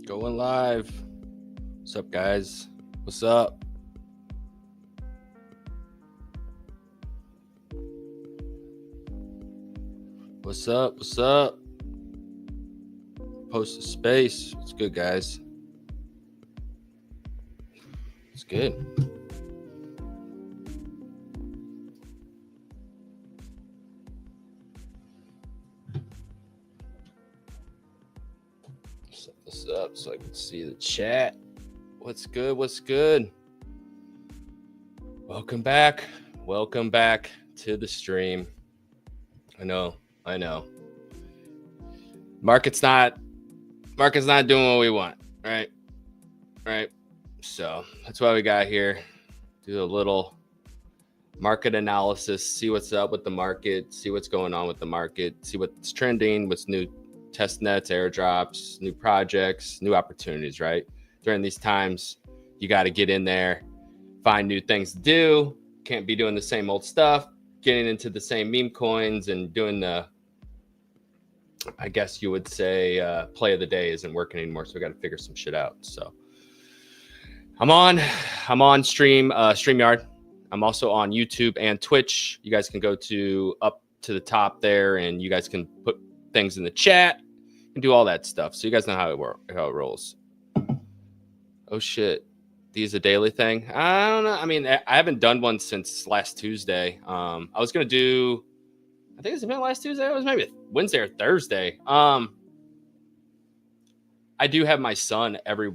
Going live. What's up, guys? What's up? What's up? What's up? Post a space. It's good, guys. It's good. Set this up so I can see the chat. What's good? What's good? Welcome back. Welcome back to the stream. I know. Market's not doing what we want, right? Right. So that's why we got here. Do a little market analysis, see what's up with the market, see what's going on with the market, see what's trending, what's new test nets, airdrops, new projects, new opportunities, right? During these times, you got to get in there, find new things to do. Can't be doing the same old stuff, getting into the same meme coins and doing the, I guess you would say, play of the day isn't working anymore. So we got to figure some shit out. So I'm on StreamYard. I'm also on YouTube and Twitch. You guys can go to up to the top there, and you guys can put things in the chat and do all that stuff. So you guys know how it rolls. Oh shit, these a daily thing? I don't know. I mean, I haven't done one since last Tuesday. I was gonna do. I think it's been last Tuesday. It was maybe Wednesday or Thursday. I do have my son every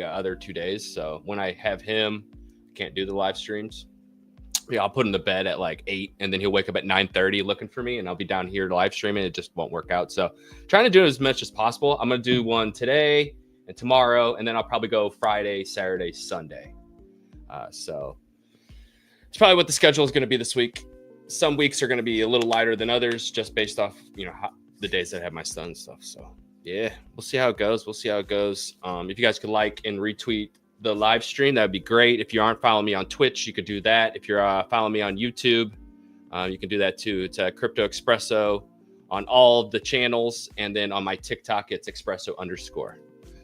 other 2 days. So when I have him, I can't do the live streams. Yeah, I'll put him to bed at like 8, and then he'll wake up at 9:30 looking for me, and I'll be down here live streaming. It just won't work out. So trying to do as much as possible. I'm gonna do one today and tomorrow, and then I'll probably go Friday, Saturday, Sunday. So it's probably what the schedule is going to be this week. Some weeks are going to be a little lighter than others, just based off the days that I have my son and stuff. So yeah, we'll see how it goes. If you guys could like and retweet the live stream, that would be great. If you aren't following me on Twitch, you could do that. If you're following me on YouTube, you can do that too. It's Crypto Espresso on all of the channels, and then on my TikTok, it's Espresso_.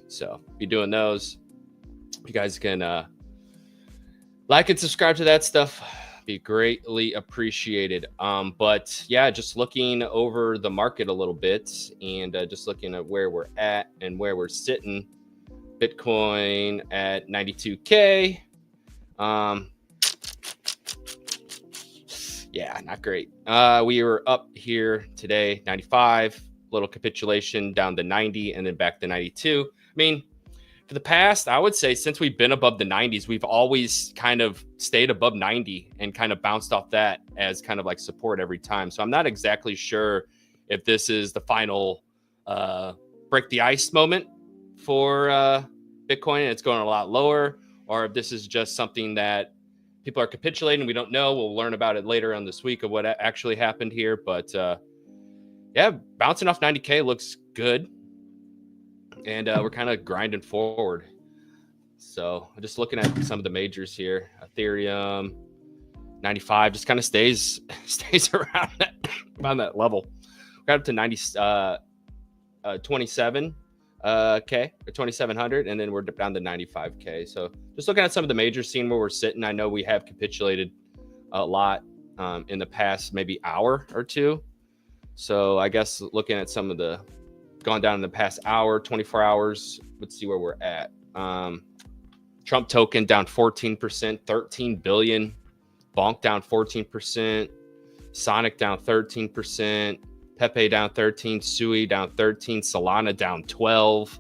So be doing those. You guys can like and subscribe to that stuff. Be greatly appreciated. But yeah, just looking over the market a little bit, and just looking at where we're at and where we're sitting. Bitcoin at 92K. Yeah, not great. We were up here today, 95. Little capitulation down to 90, and then back to 92. I mean, for the past, I would say since we've been above the 90s, we've always kind of stayed above 90 and kind of bounced off that as kind of like support every time. So I'm not exactly sure if this is the final break the ice moment for Bitcoin and it's going a lot lower, or if this is just something that people are capitulating. We don't know. We'll learn about it later on this week of what actually happened here. But yeah, bouncing off 90K looks good. And we're kind of grinding forward. So just looking at some of the majors here, Ethereum, 95 just kind of stays around that level. Got up to 27 K or 2,700, and then we're down to 95K. So just looking at some of the majors, seeing where we're sitting. I know we have capitulated a lot in the past maybe hour or two. So I guess looking at some of the gone down in the past hour, 24 hours. Let's see where we're at. Trump token down 14%, 13 billion. Bonk down 14%. Sonic down 13%. Pepe down 13. Sui down 13. Solana down 12.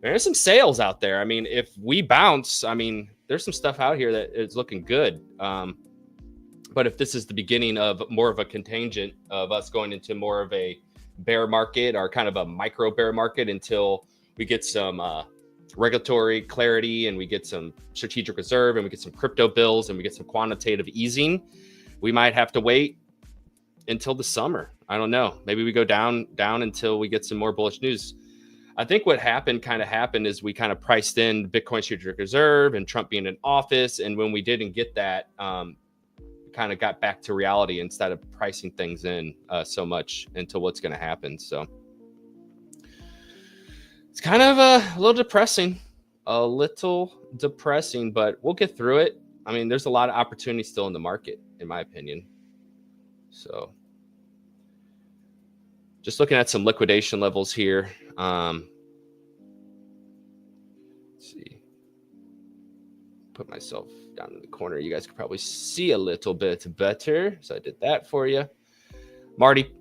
There's some sales out there. I mean, if we bounce, I mean, there's some stuff out here that is looking good. But if this is the beginning of more of a contingent of us going into more of a bear market or kind of a micro bear market until we get some regulatory clarity and we get some strategic reserve and we get some crypto bills and we get some quantitative easing, we might have to wait until the summer. I don't know. Maybe we go down until we get some more bullish news. I think what happened is we kind of priced in Bitcoin strategic reserve and Trump being in office. And when we didn't get that, kind of got back to reality instead of pricing things in so much into what's going to happen. So It's kind of a little depressing, but we'll get through it. I mean, there's a lot of opportunity still in the market, in my opinion. So just looking at some liquidation levels here. Let's see. Put myself down in the corner. You guys can probably see a little bit better. So I did that for you. Marty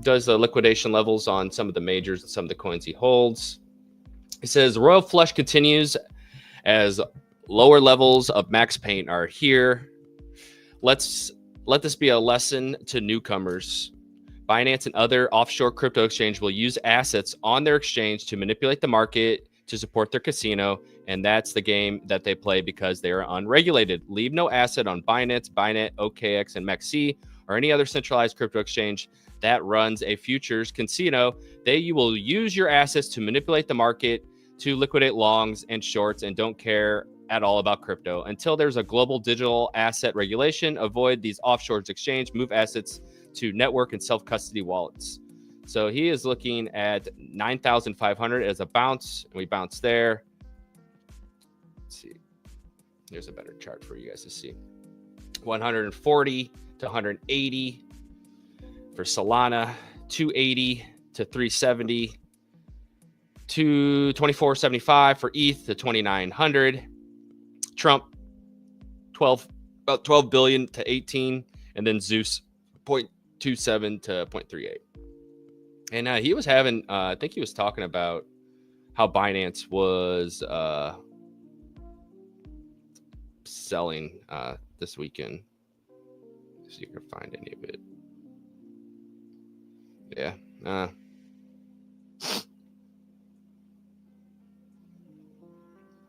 does the liquidation levels on some of the majors and some of the coins he holds. He says Royal Flush continues as lower levels of max paint are here. Let this be a lesson to newcomers. Binance and other offshore crypto exchange will use assets on their exchange to manipulate the market to support their casino, and that's the game that they play because they are unregulated. Leave no asset on Binance, Binance, OKX, and MEXC, or any other centralized crypto exchange that runs a futures casino. You will use your assets to manipulate the market, to liquidate longs and shorts, and don't care at all about crypto. Until there's a global digital asset regulation, avoid these offshore exchange, move assets to network and self-custody wallets. So he is looking at 9,500 as a bounce, and we bounce there. Let's see. There's a better chart for you guys to see. 140 to 180 for Solana, 280 to 370, to 24.75 for ETH to 2,900. Trump, about 12 billion to 18, and then Zeus 0.27 to 0.38. And he was having, I think he was talking about how Binance was selling this weekend. See if you can find any of it. Yeah.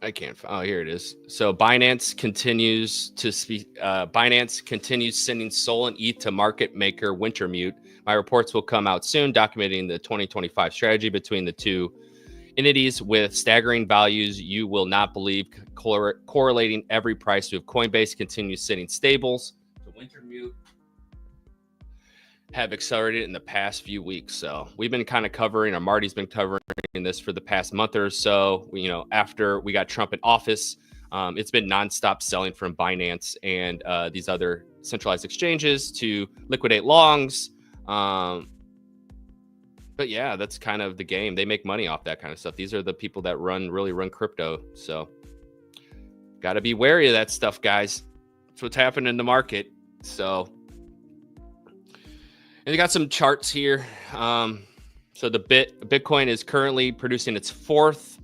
I can't. Oh, here it is. So Binance continues sending Sol and ETH to market maker Wintermute. My reports will come out soon, documenting the 2025 strategy between the two entities with staggering values you will not believe, correlating every price to Coinbase continues sending stables to Wintermute have accelerated in the past few weeks. So we've been kind of covering, or Marty's been covering this for the past month or so. After we got Trump in office, it's been nonstop selling from Binance and these other centralized exchanges to liquidate longs. But yeah, that's kind of the game. They make money off that kind of stuff. These are the people that really run crypto. So got to be wary of that stuff, guys. That's what's happening in the market. So, and they got some charts here. So the Bitcoin is currently producing its fourth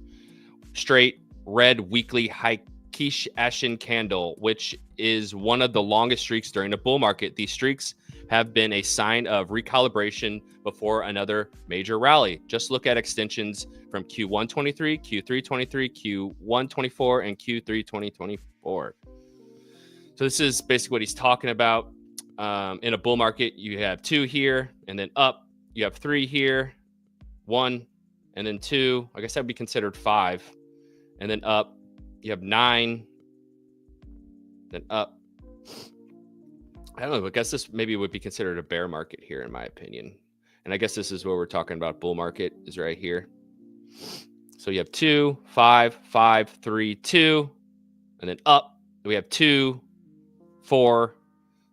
straight red weekly Heikish candle, which is one of the longest streaks during a bull market. These streaks have been a sign of recalibration before another major rally. Just look at extensions from Q1 23, Q3 23, Q1 24, and Q3 2024. So this is basically what he's talking about. In a bull market, you have 2 here, and then up, you have 3 here, 1, and then 2. I guess that would be considered 5. And then up, you have 9, then up. I don't know, I guess this maybe would be considered a bear market here, in my opinion. And I guess this is what we're talking about. Bull market is right here. So you have 2, 5, 5, 3, 2, and then up, we have 2, 4.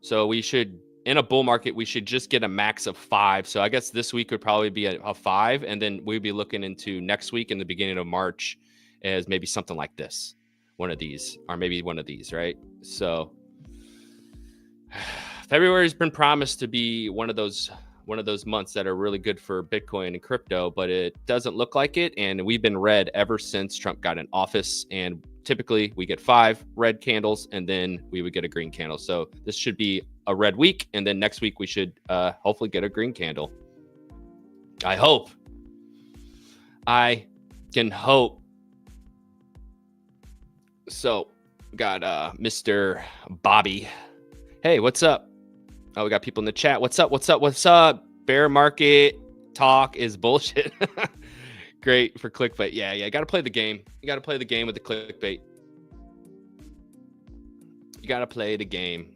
So we should, in a bull market, we should just get a max of 5. So I guess this week would probably be a 5. And then we'd be looking into next week in the beginning of March as maybe something like this. One of these, or maybe one of these, right? So February has been promised to be one of those months that are really good for Bitcoin and crypto, but it doesn't look like it. And we've been red ever since Trump got in office. And typically we get 5 red candles and then we would get a green candle. So this should be a red week. And then next week we should hopefully get a green candle. I hope. I can hope. So got Mr. Bobby. Hey, what's up? Oh, we got people in the chat. What's up? Bear market talk is bullshit. Great for clickbait. Yeah. Got to play the game. You got to play the game with the clickbait. You got to play the game.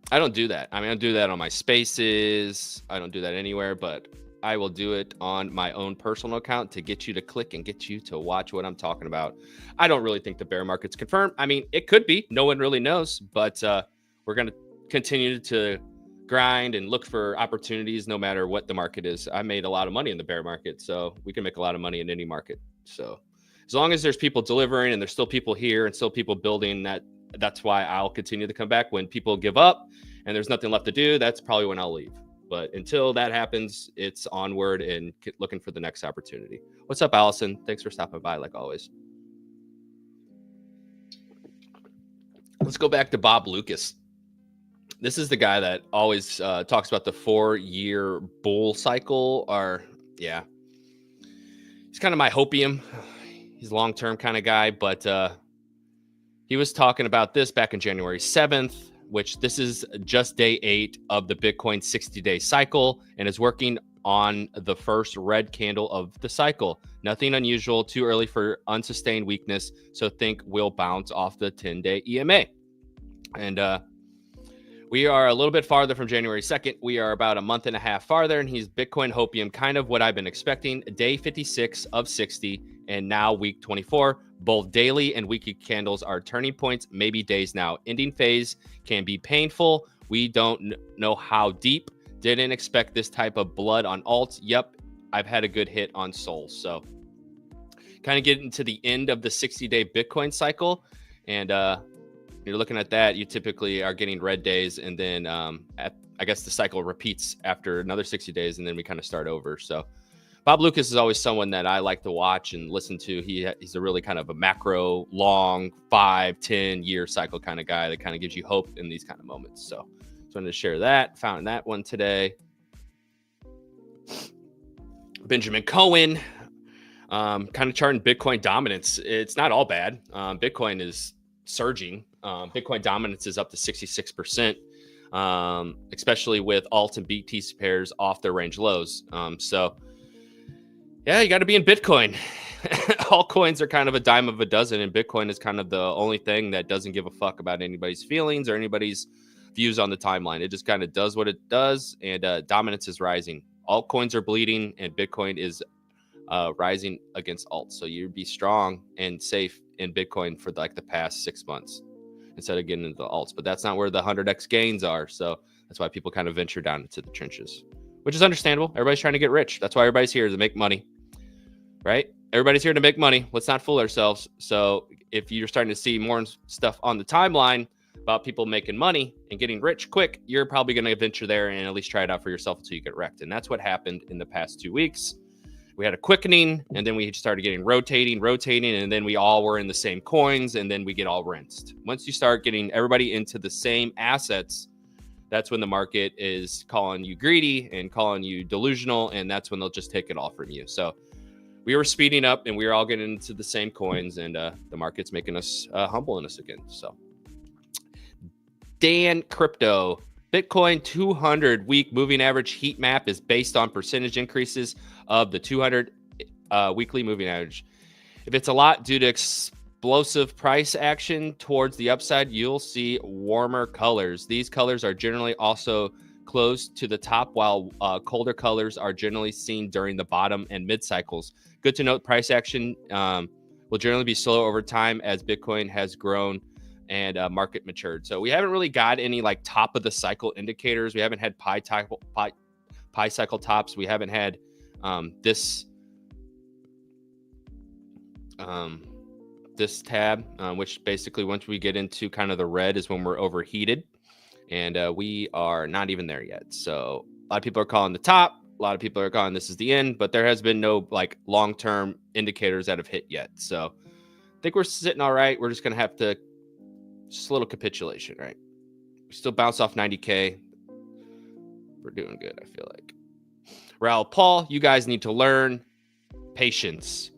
I don't do that. I mean, I do that on my spaces. I don't do that anywhere, but I will do it on my own personal account to get you to click and get you to watch what I'm talking about. I don't really think the bear market's confirmed. I mean, it could be. No one really knows, but we're going to continue to grind and look for opportunities no matter what the market is. I made a lot of money in the bear market, so we can make a lot of money in any market. So as long as there's people delivering and there's still people here and still people building, that's why I'll continue to come back. When people give up and there's nothing left to do, that's probably when I'll leave. But until that happens, it's onward and looking for the next opportunity. What's up, Allison? Thanks for stopping by, like always. Let's go back to Bob Lucas. This is the guy that always talks about the 4-year bull cycle. He's kind of my hopium. He's a long-term kind of guy, but he was talking about this back in January 7th, which this is just day 8 of the Bitcoin 60-day cycle and is working on the first red candle of the cycle. Nothing unusual, too early for unsustained weakness, so think we'll bounce off the 10-day EMA. And we are a little bit farther from January 2nd. We are about a month and a half farther, and he's Bitcoin hopium, kind of what I've been expecting. Day 56 of 60, and now week 24. Both daily and weekly candles are turning points, maybe days now. Ending phase can be painful. We don't know how deep. Didn't expect this type of blood on alts. Yep, I've had a good hit on Sol. So kind of getting to the end of the 60-day Bitcoin cycle. And you're looking at that, you typically are getting red days. And then I guess the cycle repeats after another 60 days, and then we kind of start over. So Bob Lucas is always someone that I like to watch and listen to. He's a really kind of a macro, long 5-10 year cycle kind of guy that kind of gives you hope in these kind of moments. So just wanted to share that. Found that one today. Benjamin Cohen, kind of charting Bitcoin dominance. It's not all bad. Bitcoin is surging. Bitcoin dominance is up to 66%, especially with alt and BTC pairs off their range lows. So yeah, you got to be in Bitcoin. All coins are kind of a dime of a dozen, and Bitcoin is kind of the only thing that doesn't give a fuck about anybody's feelings or anybody's views on the timeline. It just kind of does what it does, and dominance is rising. Altcoins are bleeding, and Bitcoin is rising against alt. So you'd be strong and safe in Bitcoin for like the past 6 months instead of getting into the alts. But that's not where the 100x gains are. So that's why people kind of venture down into the trenches, which is understandable. Everybody's trying to get rich. That's why everybody's here, to make money, right? Everybody's here to make money. Let's not fool ourselves. So if you're starting to see more stuff on the timeline about people making money and getting rich quick, you're probably going to venture there and at least try it out for yourself until you get wrecked. And that's what happened in the past 2 weeks. We had a quickening, and then we started getting rotating, and then we all were in the same coins, and then we get all rinsed. Once you start getting everybody into the same assets, that's when the market is calling you greedy and calling you delusional, and that's when they'll just take it all from you. So we were speeding up, and we were all getting into the same coins, and the market's making us humbling us again. So Dan Crypto, Bitcoin 200 week moving average heat map is based on percentage increases of the 200 weekly moving average. If it's a lot due to explosive price action towards the upside, you'll see warmer colors. These colors are generally also close to the top, while colder colors are generally seen during the bottom and mid cycles. Good to note, price action will generally be slow over time as Bitcoin has grown and market matured. So we haven't really got any like top of the cycle indicators. We haven't had pi cycle tops. We haven't had this tab, which basically once we get into kind of the red is when we're overheated, and we are not even there yet. So a lot of people are calling the top. A lot of people are calling this is the end, but there has been no like long-term indicators that have hit yet. So I think we're sitting all right. We're just going to have to just a little capitulation, right? We still bounce off 90K. We're doing good, I feel like. Raul Paul, you guys need to learn patience.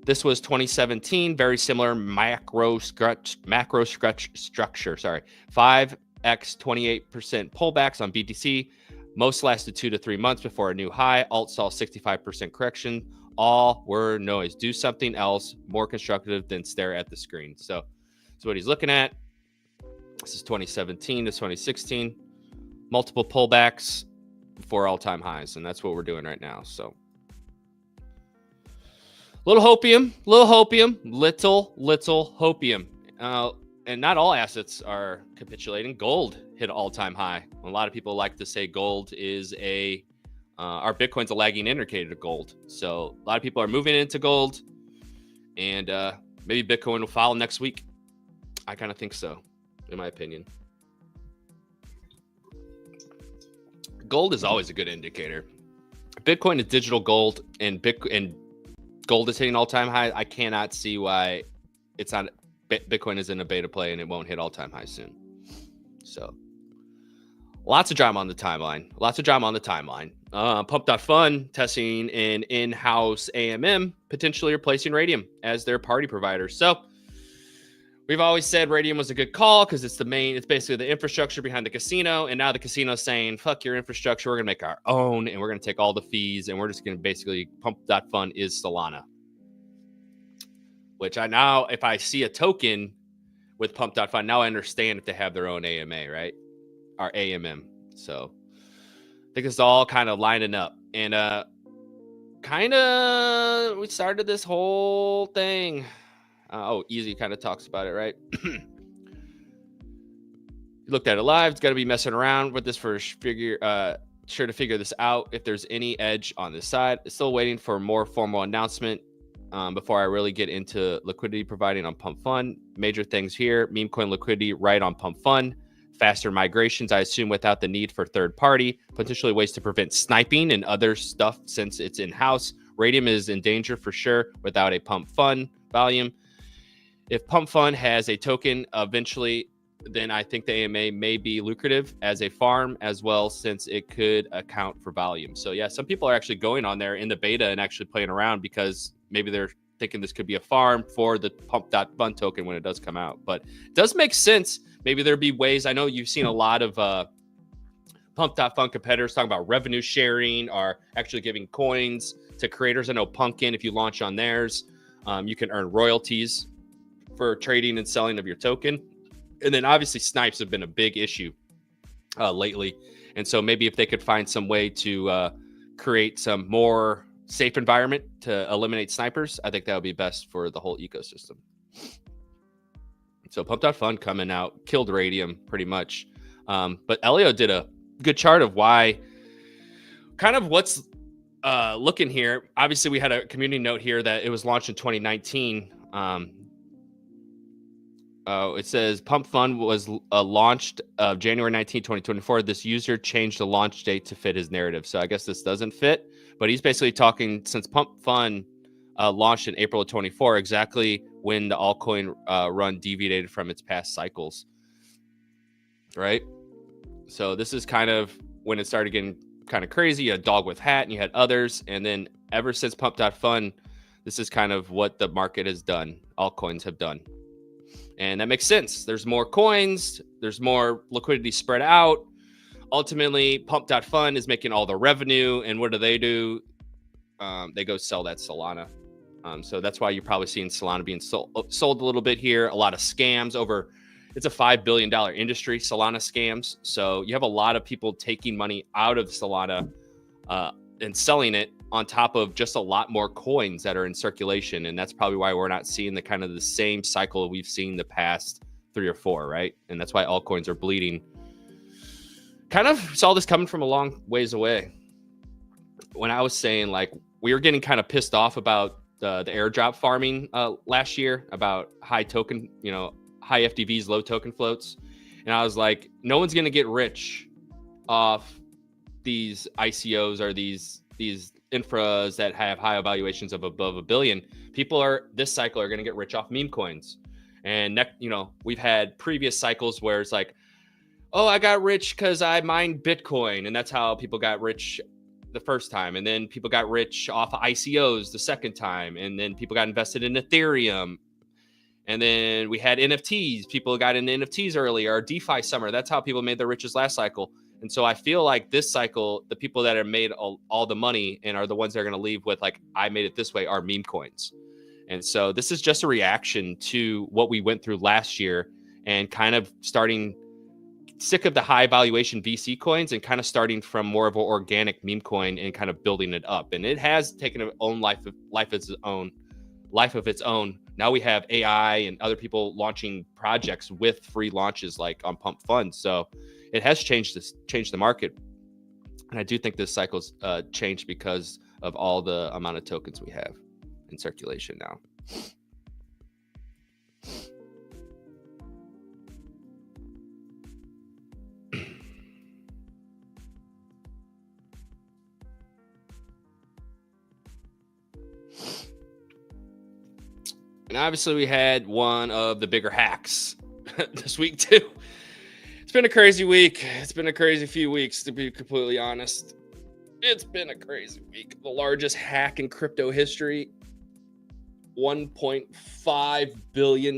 This was 2017, very similar macro structure. Sorry, 5x 28% pullbacks on BTC. Most lasted 2 to 3 months before a new high. Alt saw 65% correction. All were noise. Do something else more constructive than stare at the screen. So that's what he's looking at. This is 2017 to 2016. Multiple pullbacks, for all-time highs, and that's what we're doing right now. So little hopium, little hopium. And not all assets are capitulating. Gold hit an all-time high. A lot of people like to say gold is our Bitcoin's a lagging indicator to gold. So a lot of people are moving into gold, and maybe Bitcoin will follow next week. I kind of think so, in my opinion. Gold is always a good indicator. Bitcoin is digital gold, and gold is hitting all-time high. I cannot see why it's not. Bitcoin is in a beta play and it won't hit all-time high soon. So lots of drama on the timeline. Pump.fun testing an in-house AMM, potentially replacing Raydium as their party provider. So we've always said Raydium was a good call because it's basically the infrastructure behind the casino. And now the casino's saying, fuck your infrastructure. We're going to make our own, and we're going to take all the fees, and we're just going to basically Pump.fun is Solana. Which if I see a token with Pump.fun, now I understand if they have their own AMA, right? Our AMM. So I think it's all kind of lining up. And we started this whole thing. Easy kind of talks about it, right? Looked at it live. It's got to be messing around with this for sure to figure this out. If there's any edge on this side, still waiting for more formal announcement. Before I really get into liquidity providing on PumpFun. Major things here: meme coin liquidity right on PumpFun, faster migrations, I assume without the need for third party, potentially ways to prevent sniping and other stuff since it's in-house. Raydium is in danger for sure without a PumpFun volume. If PumpFun has a token eventually, then I think the AMA may be lucrative as a farm as well, since it could account for volume. So yeah, some people are actually going on there in the beta and actually playing around because maybe they're thinking this could be a farm for the Pump.fun token when it does come out. But it does make sense. Maybe there'd be ways. I know you've seen a lot of Pump.fun competitors talking about revenue sharing or actually giving coins to creators. I know Pumpkin, if you launch on theirs, you can earn royalties for trading and selling of your token. And then obviously snipes have been a big issue lately. And so maybe if they could find some way to create some more safe environment to eliminate snipers, I think that would be best for the whole ecosystem. So Pump.fun coming out, killed Raydium pretty much. But Elio did a good chart of why, kind of what's looking here. Obviously, we had a community note here that it was launched in 2019. It says PumpFun was launched January 19, 2024. This user changed the launch date to fit his narrative. So I guess this doesn't fit, but he's basically talking since PumpFun launched in April of 24, exactly when the altcoin run deviated from its past cycles, right? So this is kind of when it started getting kind of crazy. You had Dog with Hat and you had others. And then ever since Pump.fun, this is kind of what the market has done. Altcoins have done. And that makes sense. There's more coins. There's more liquidity spread out. Ultimately, Pump.fun is making all the revenue. And what do? They go sell that Solana. So that's why you're probably seeing Solana being sold a little bit here. A lot of scams it's a $5 billion industry, Solana scams. So you have a lot of people taking money out of Solana and selling it on top of just a lot more coins that are in circulation. And that's probably why we're not seeing the same cycle we've seen the past 3 or 4, right? And that's why altcoins are bleeding. Kind of saw this coming from a long ways away. When I was saying, like, we were getting kind of pissed off about the airdrop farming last year, about high token, high FDVs, low token floats. And I was like, no one's going to get rich off these ICOs or these infras that have high evaluations of above $1 billion. People this cycle are going to get rich off meme coins. And we've had previous cycles where it's like, oh, I got rich because I mined Bitcoin. And that's how people got rich the first time. And then people got rich off of ICOs the second time. And then people got invested in Ethereum. And then we had NFTs. People got into NFTs early, or DeFi summer. That's how people made their riches last cycle. And so I feel like this cycle, the people that have made all the money and are the ones that are going to leave with, like, I made it this way, are meme coins. And so this is just a reaction to what we went through last year and kind of starting sick of the high valuation VC coins and kind of starting from more of an organic meme coin and kind of building it up. And it has taken its own life of its own. Now we have AI and other people launching projects with free launches like on Pump Funds. So it has changed the market. And I do think this cycle's changed because of all the amount of tokens we have in circulation now. And obviously we had one of the bigger hacks this week too. It's been a crazy week. It's been a crazy few weeks, to be completely honest. It's been a crazy week. The largest hack in crypto history. $1.5 billion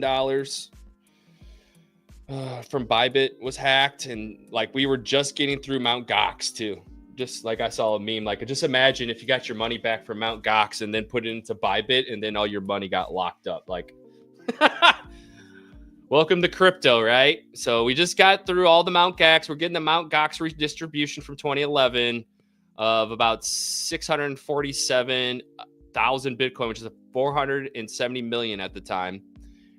from Bybit was hacked. And like, we were just getting through Mt. Gox too. Just like I saw a meme, like just imagine if you got your money back from Mt. Gox and then put it into Bybit and then all your money got locked up. Like, welcome to crypto, right? So we just got through all the Mt. Gox. We're getting the Mt. Gox redistribution from 2011 of about 647,000 Bitcoin, which is 470 million at the time.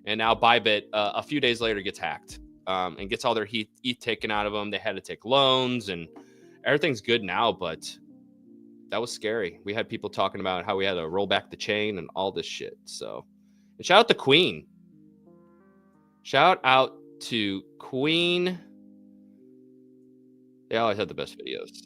And now Bybit, a few days later, gets hacked and gets all their ETH taken out of them. They had to take loans and everything's good now, but that was scary. We had people talking about how we had to roll back the chain and all this shit. So, and shout out to Queen. Shout out to Queen. They always had the best videos.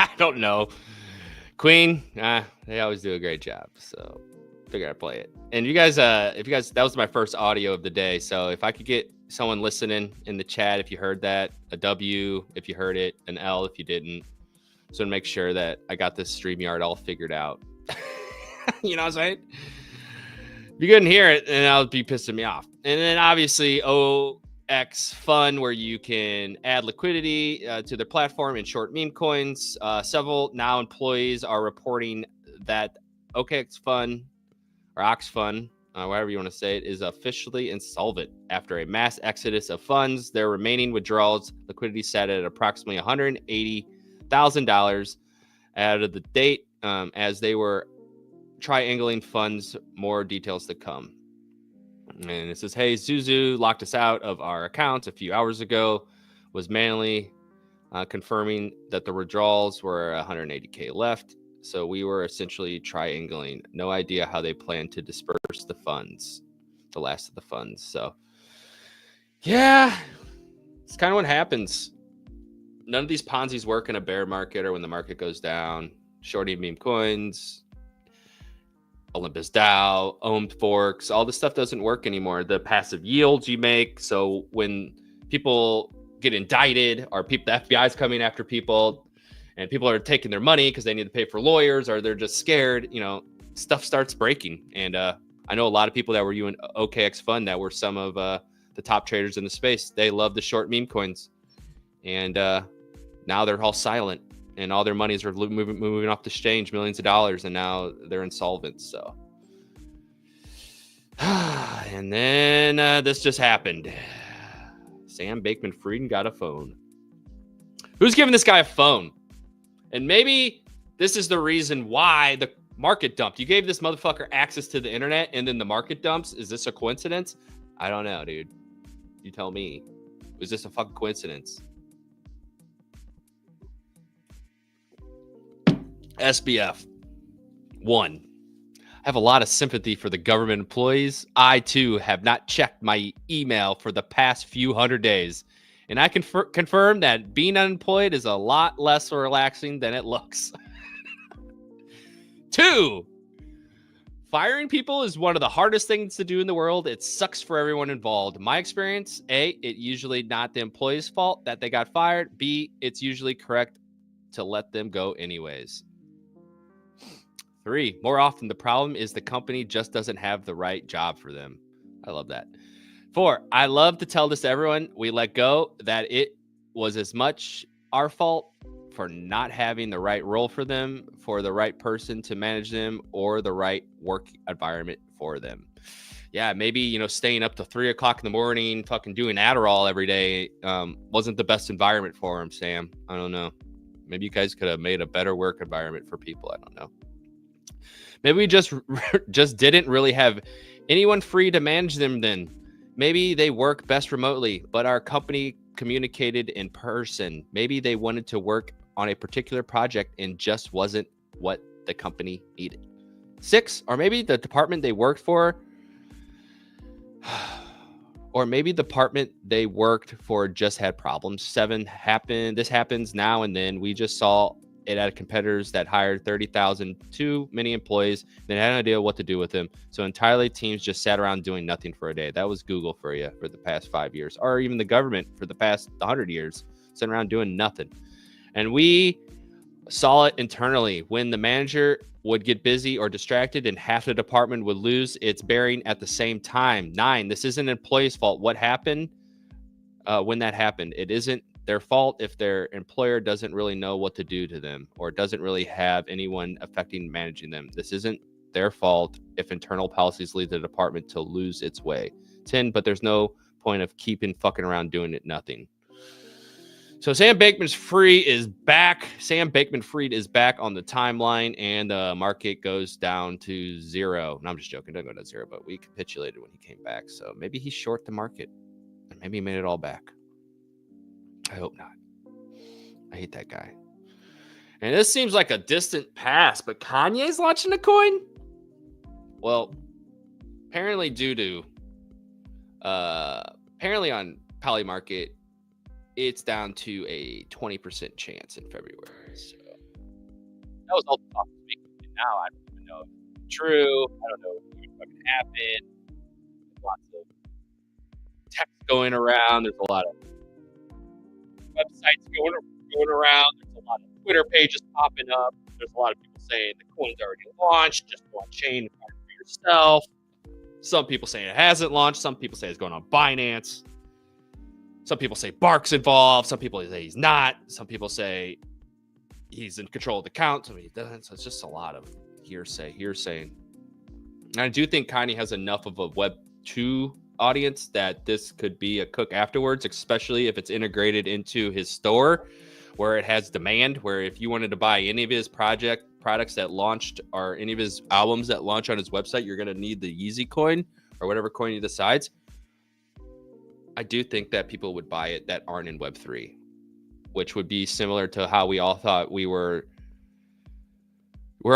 I don't know. Queen, they always do a great job. So figure I'd play it. And you guys, if you guys, that was my first audio of the day. So if I could get someone listening in the chat, if you heard that, a W, if you heard it, an L, if you didn't. So to make sure that I got this StreamYard all figured out. You know what I'm saying? If you couldn't hear it, and that would be pissing me off. And then obviously OX Fun, where you can add liquidity to their platform and short meme coins. Several now employees are reporting that OKX Fun or Ox Fun, whatever you want to say it, is officially insolvent after a mass exodus of funds. Their remaining withdrawals liquidity sat at approximately $180,000 out of the date, as they were triangling funds. More details to come. And it says, hey, Zuzu locked us out of our accounts a few hours ago, was manually confirming that the withdrawals were 180K left. So we were essentially triangling. No idea how they plan to disperse the funds, the last of the funds. So yeah, it's kind of what happens. None of these Ponzi's work in a bear market or when the market goes down. Shorting meme coins, Olympus DAO, Ohm forks, all this stuff doesn't work anymore. The passive yields you make. So when people get indicted or the FBI is coming after people and people are taking their money because they need to pay for lawyers or they're just scared, you know, stuff starts breaking. And I know a lot of people that were using OKX Fund that were some of the top traders in the space. They love the short meme coins. And now they're all silent. And all their monies are moving off the exchange, millions of dollars, and now they're insolvent. So, and then this just happened. Sam Bankman-Fried got a phone. Who's giving this guy a phone? And maybe this is the reason why the market dumped. You gave this motherfucker access to the internet, and then the market dumps. Is this a coincidence? I don't know, dude. You tell me. Was this a fucking coincidence? SBF. 1. I have a lot of sympathy for the government employees. I, too, have not checked my email for the past few hundred days. And I confirm that being unemployed is a lot less relaxing than it looks. 2, firing people is one of the hardest things to do in the world. It sucks for everyone involved. My experience, A, it's usually not the employee's fault that they got fired. B, it's usually correct to let them go anyways. 3, more often the problem is the company just doesn't have the right job for them. I love that. 4, I love to tell this to everyone we let go, that it was as much our fault for not having the right role for them, for the right person to manage them, or the right work environment for them. Yeah, maybe, staying up to 3 o'clock in the morning, fucking doing Adderall every day wasn't the best environment for them, Sam. I don't know. Maybe you guys could have made a better work environment for people. I don't know. Maybe we just didn't really have anyone free to manage them then. Maybe they work best remotely, but our company communicated in person. Maybe they wanted to work on a particular project and just wasn't what the company needed. 6, or maybe the department they worked for, or maybe the department they worked for just had problems. 7, this happens now and then. We just saw it at competitors that hired 30,000 too many employees. They had no idea what to do with them. So entirely teams just sat around doing nothing for a day. That was Google for you for the past 5 years, or even the government for the past 100 years, sitting around doing nothing. And we saw it internally when the manager would get busy or distracted and half the department would lose its bearing at the same time. 9, this isn't an employee's fault. What happened when that happened? It isn't their fault if their employer doesn't really know what to do to them or doesn't really have anyone affecting managing them. This isn't their fault if internal policies lead the department to lose its way. 10, but there's no point of keeping fucking around doing it nothing. So Sam Bankman-Fried is back. Sam Bankman-Fried is back on the timeline, and the market goes down to 0. No, I'm just joking. It doesn't go to 0, but we capitulated when he came back. So maybe he's short the market, and maybe he made it all back. I hope not. I hate that guy. And this seems like a distant past, but Kanye's launching a coin? Well, apparently apparently on Polymarket, it's down to a 20% chance in February. So that was all the talk this week. And now I don't even know if it's true. I don't know if it's going to happen. There's lots of text going around. There's a lot of websites going around. There's a lot of Twitter pages popping up. There's a lot of people saying the coin's already launched. Just go on chain and find it for yourself. Some people saying it hasn't launched. Some people say it's going on Binance. Some people say Bark's involved. Some people say he's not. Some people say he's in control of the account. Some he doesn't. So it's just a lot of hearsay. And I do think Kanye has enough of a Web 2 audience that this could be a cook afterwards, especially if it's integrated into his store where it has demand, where if you wanted to buy any of his products that launched or any of his albums that launch on his website, you're going to need the Yeezy coin or whatever coin he decides. I do think that people would buy it that aren't in Web3, which would be similar to how we all thought we're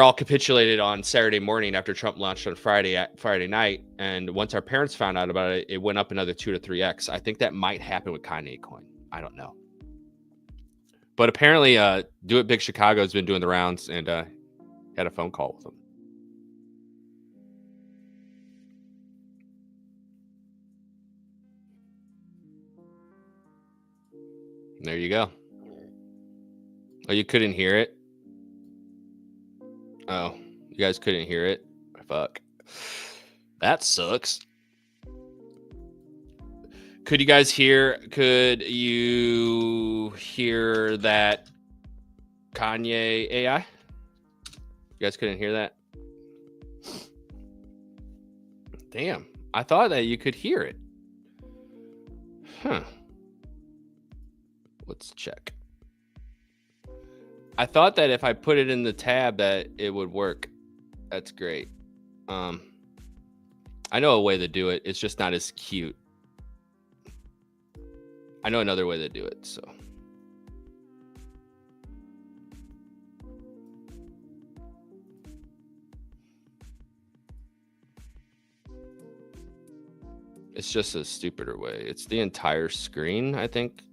all capitulated on Saturday morning after Trump launched on Friday night. And once our parents found out about it, it went up another 2 to 3x. I think that might happen with Kanye coin. I don't know. But apparently, Do It Big Chicago has been doing the rounds and had a phone call with him. There you go. Oh, you couldn't hear it? Oh, you guys couldn't hear it? Fuck. That sucks. Could you hear that Kanye AI? You guys couldn't hear that? Damn. I thought that you could hear it. Huh. Let's check. I thought that if I put it in the tab that it would work. That's great. I know a way to do it. It's just not as cute. I know another way to do it, so. It's just a stupider way. It's the entire screen, I think.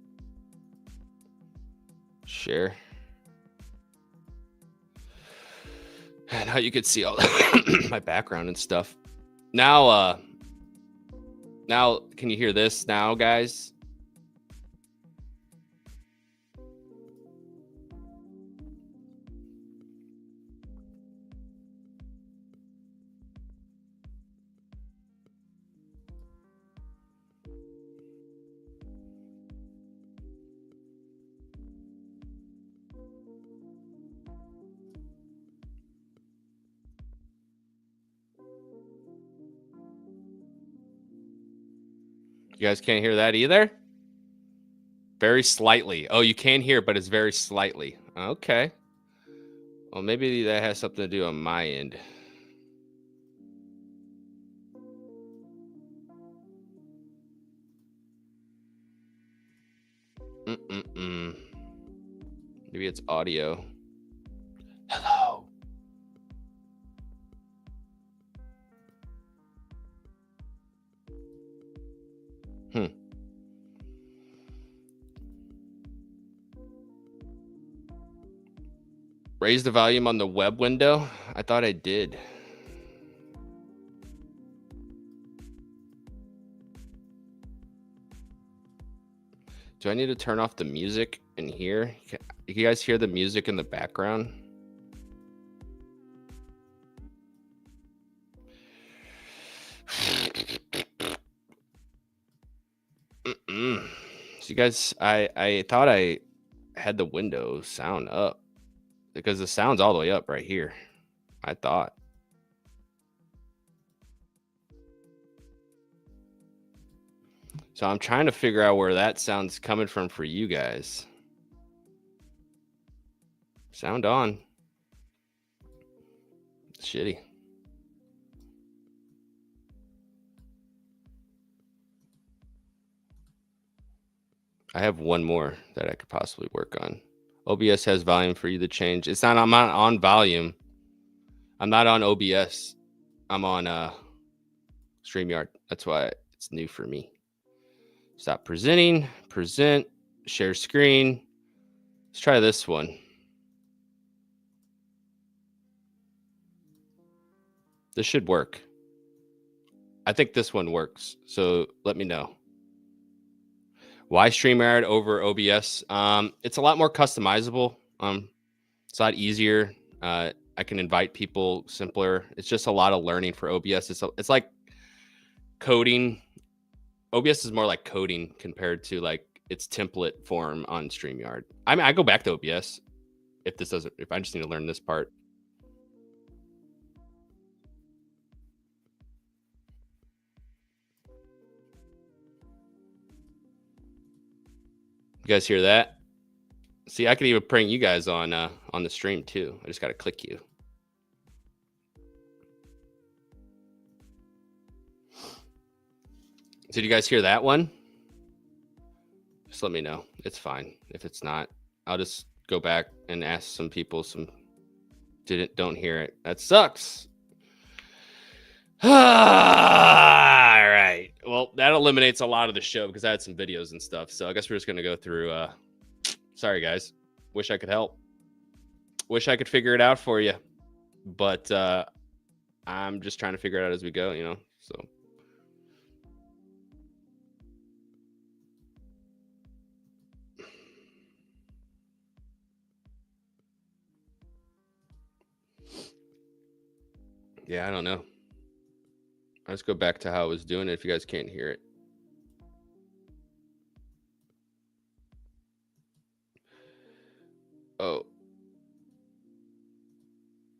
share. And now you can see all my background and stuff. Now, can you hear this now, guys? You guys can't hear that either? Very slightly. Oh, you can hear, but it's very slightly. Okay. Well, maybe that has something to do on my end. Maybe it's audio. Hello. Raise the volume on the web window? I thought I did. Do I need to turn off the music in here? You guys hear the music in the background? So you guys, I thought I had the window sound up because the sound's all the way up right here. I thought. So I'm trying to figure out where that sound's coming from for you guys. Sound on. It's shitty. I have one more that I could possibly work on. OBS has volume for you to change. It's not, I'm not on volume. I'm not on OBS. I'm on StreamYard. That's why it's new for me. Stop presenting, present, share screen. Let's try this one. This should work. I think this one works. So let me know. Why StreamYard over OBS? It's a lot more customizable. It's a lot easier. I can invite people simpler. It's just a lot of learning for OBS. It's like coding. OBS is more like coding compared to like its template form on StreamYard. I mean, I go back to OBS if I just need to learn this part. You guys hear that? See, I could even bring you guys on the stream too. I just got to click you. Did you guys hear that one? Just let me know. It's fine. If it's not, I'll just go back and ask some people don't hear it. That sucks. All right. Well, that eliminates a lot of the show because I had some videos and stuff. So I guess we're just going to go through. Sorry, guys. Wish I could help. Wish I could figure it out for you. But I'm just trying to figure it out as we go, so. Yeah, I don't know. Let's go back to how I was doing it if you guys can't hear it. Oh.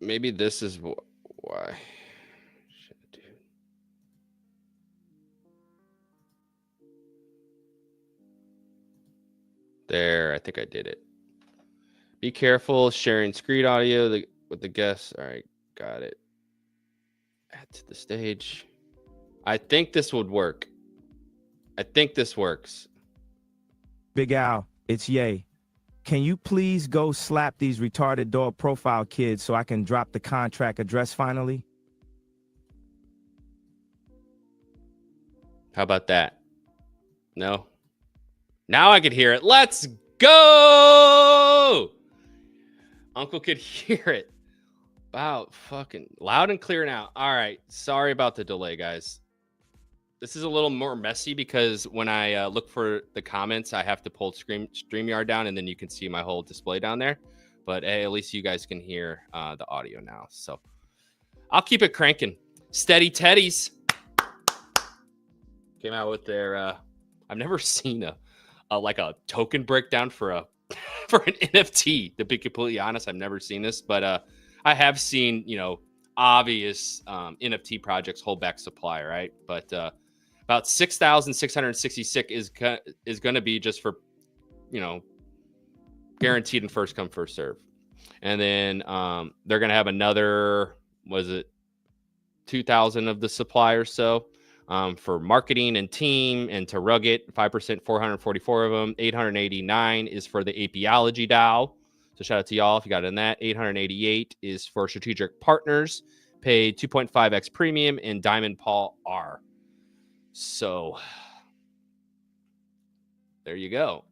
Maybe this is why. Shit, dude. There, I think I did it. Be careful sharing screen audio with the guests. All right, got it. Add to the stage. I think this would work. I think this works. Big Al, it's Ye. Can you please go slap these retarded dog profile kids so I can drop the contract address finally? How about that? No? Now I could hear it. Let's go. Uncle could hear it. Wow, fucking loud and clear now. All right. Sorry about the delay, guys. This is a little more messy because when I look for the comments, I have to pull StreamYard down, and then you can see my whole display down there. But hey, at least you guys can hear the audio now. So I'll keep it cranking. Steady Teddies came out with their. I've never seen a like a token breakdown for a for an NFT. To be completely honest, I've never seen this, but I have seen obvious NFT projects hold back supply, right? But about 6,666 is going to be just for guaranteed and first come first serve, and then they're going to have another 2,000 of the supply or so for marketing and team and to rug it 5%, 444 of them. 889 is for the Apiology DAO. So shout out to y'all if you got in that. 888 is for strategic partners, paid 2.5x premium in Diamond Paul R. So there you go.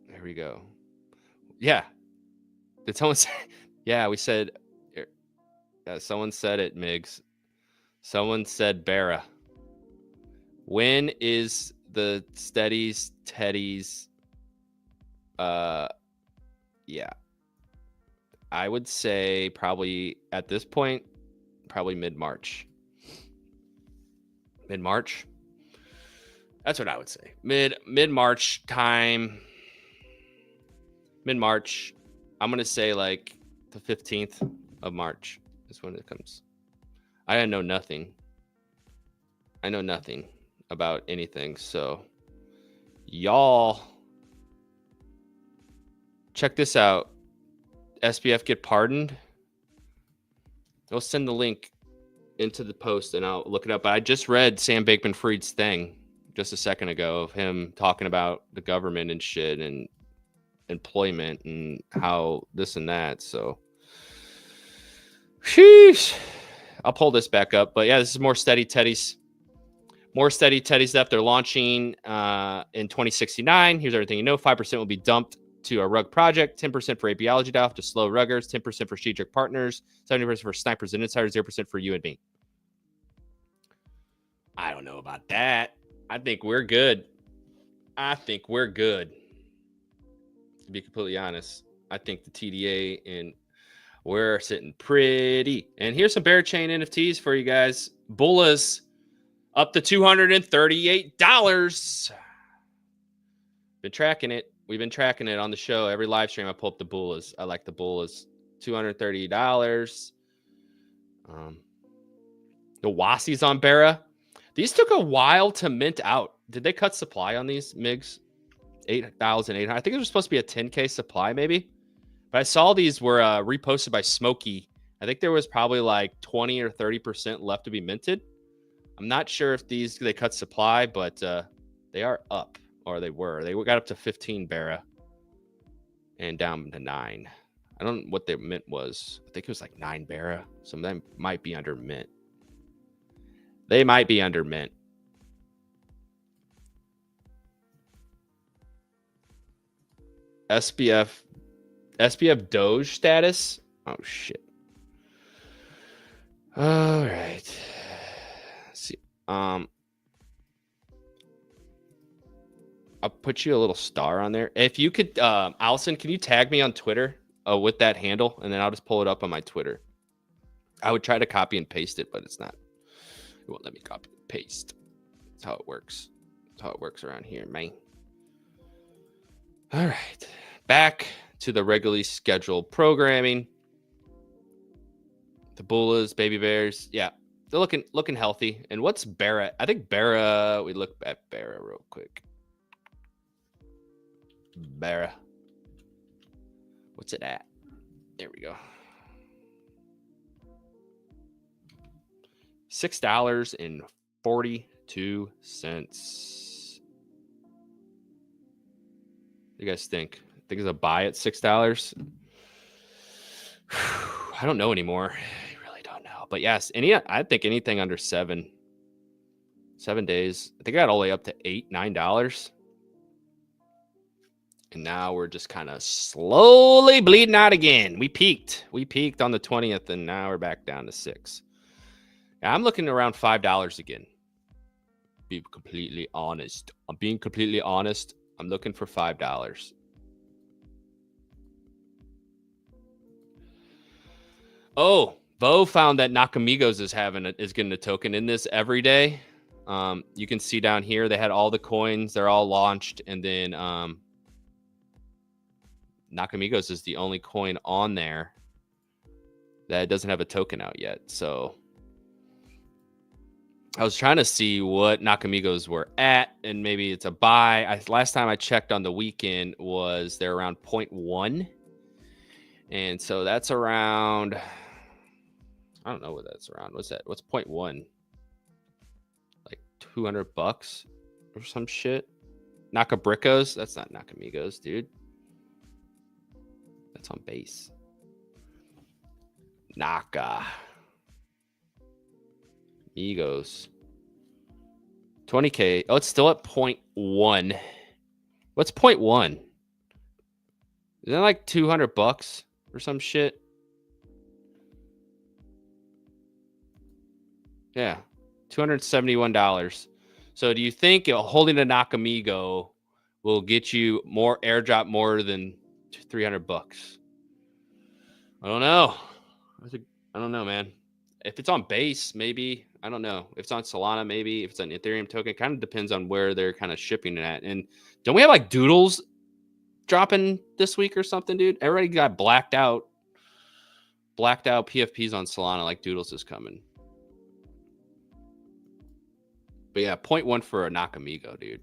There we go. Yeah. Did someone say? Yeah, we said. Yeah, someone said it, Migs. Someone said Barra. When is the Steadies Teddies? Yeah. I would say probably at this point, probably mid-March. Mid-March? That's what I would say. Mid-March time. Mid-March. I'm going to say like the 15th of March is when it comes. I know nothing. I know nothing about anything. So y'all check this out. SBF get pardoned. I'll send the link into the post and I'll look it up. But I just read Sam Bankman-Fried's thing just a second ago of him talking about the government and shit and employment and how this and that. So sheesh. I'll pull this back up. But yeah, this is more Steady Teddies. More Steady Teddies stuff. They're launching in 2069. Here's everything you know. 5% will be dumped to a rug project, 10% for Apiology DAO to slow ruggers, 10% for strategic partners, 70% for snipers and insiders, 0% for you and me. I don't know about that. I think we're good. To be completely honest, I think the TDA and we're sitting pretty. And here's some Bear Chain NFTs for you guys. Bulla's up to $238. Been tracking it. We've been tracking it on the show. Every live stream, I pull up the Bullas. I like the Bullas. $238. The Wassies on Barra. These took a while to mint out. Did they cut supply on these MIGs? 8,800. I think it was supposed to be a 10K supply, maybe. But I saw these were reposted by Smokey. I think there was probably like 20 or 30% left to be minted. I'm not sure if they cut supply, but they are up. Or they were. They got up to 15 Barra and down to 9. I don't know what their mint was. I think it was like 9 Barra. Some of them might be under mint. They might be under mint. SBF Doge status. Oh shit. All right. Let's see. I'll put you a little star on there. If you could, Allison, can you tag me on Twitter with that handle? And then I'll just pull it up on my Twitter. I would try to copy and paste it, but it's not. It won't let me copy and paste. That's how it works. That's how it works around here, man. All right. Back to the regularly scheduled programming. The Bullas, Baby Bears. Yeah, they're looking healthy. And what's Barra? I think Barra, we look at Barra real quick. Barra. What's it at? There we go. $6.42. What do you guys think? Think it's a buy at $6? I don't know anymore. I really don't know. But yes, I think anything under 7 7 days. I think I got all the way up to $8-9. And now we're just kind of slowly bleeding out again. We peaked on the 20th, and now we're back down to 6. Yeah, I'm looking around $5 again. Be completely honest. I'm being completely honest. I'm looking for $5. Oh, Bo found that Nakamigos is getting a token in this every day. You can see down here they had all the coins. They're all launched, and then Nakamigos is the only coin on there that doesn't have a token out yet. So I was trying to see what Nakamigos were at, and maybe it's a buy. Last time I checked on the weekend was they're around 0.1. And so that's around, I don't know what that's around. What's that? What's 0.1? Like $200 or some shit. Nakabricos? That's not Nakamigos, dude. That's on base. Naka. Migos. 20K. Oh, it's still at 0.1. What's 0.1? Isn't that like $200 or some shit? Yeah. $271. So do you think holding a Nakamigo will get you more airdrop more than $300? I don't know. I don't know, man. If it's on base, maybe. I don't know. If it's on Solana, maybe. If it's an Ethereum token, kind of depends on where they're kind of shipping it at. And don't we have like doodles dropping this week or something, dude? Everybody got blacked out PFPs on Solana, like doodles is coming. But yeah, 0.1 for a Nakamigo, dude.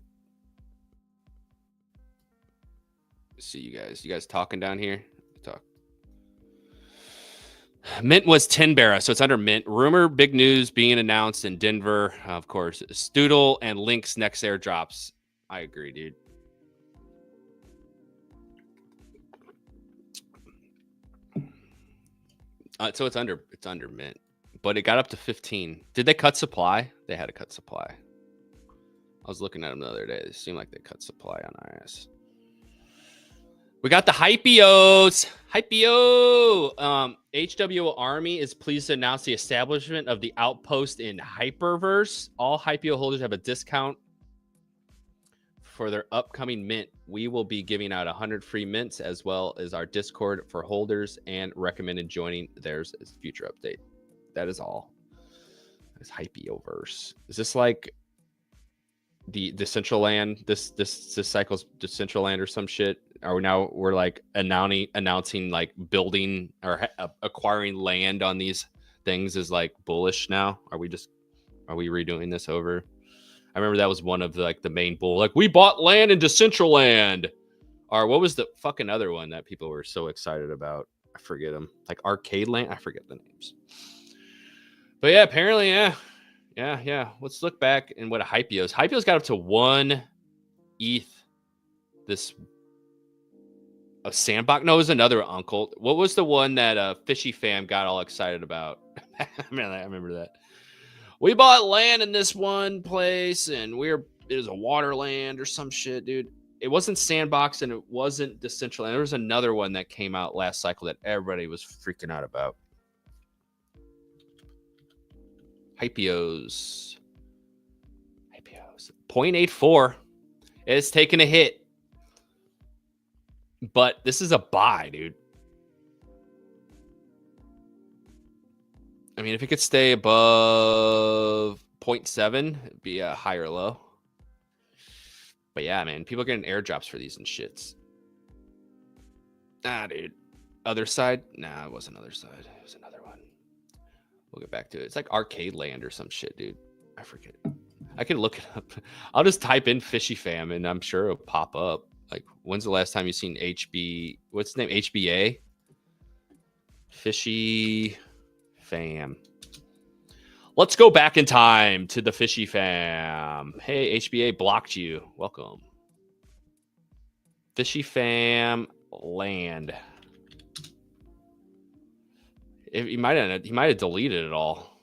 Let's see you guys talking down here. Talk. Mint was Tinberra, so it's under Mint. Rumor, big news being announced in Denver. Of course, Stoodle and Link's next airdrops. I agree, dude. So it's under Mint, but it got up to 15. Did they cut supply? They had to cut supply. I was looking at them the other day. It seemed like they cut supply on IS. We got the Hypeos. HWO Army is pleased to announce the establishment of the outpost in Hyperverse. All Hypeo holders have a discount for their upcoming mint. We will be giving out 100 free mints, as well as our Discord for holders, and recommended joining theirs as future update. That is all. It's Hypeoverse. Is this like the Decentraland? This cycle's Decentraland or some shit? We're like announcing like building or acquiring land on these things is like bullish now? Are we redoing this over? I remember that was one of the main bull. Like, we bought land in Decentraland. Or what was the fucking other one that people were so excited about? I forget them. Like Arcade Land? I forget the names. But yeah, apparently, yeah. Let's look back and what a Hypeos. Hypeos got up to 1 ETH. This a Sandbox? No, it was another uncle. What was the one that Fishy Fam got all excited about? I remember that. We bought land in this one place, and it was a water land or some shit, dude. It wasn't Sandbox, and it wasn't Decentraland. There was another one that came out last cycle that everybody was freaking out about. Hypeos. 0.84. It's taking a hit. But this is a buy, dude. I mean, if it could stay above 0.7, it'd be a higher low. But yeah, man, people are getting airdrops for these and shits. Dude. Other side? Nah, it wasn't other side. It was another one. We'll get back to it. It's like Arcade Land or some shit, dude. I forget. I can look it up. I'll just type in Fishy Fam, and I'm sure it'll pop up. Like, when's the last time you've seen what's the name? HBA? Fishy Fam. Let's go back in time to the Fishy Fam. Hey, HBA blocked you. Welcome. Fishy Fam land. He might have deleted it all.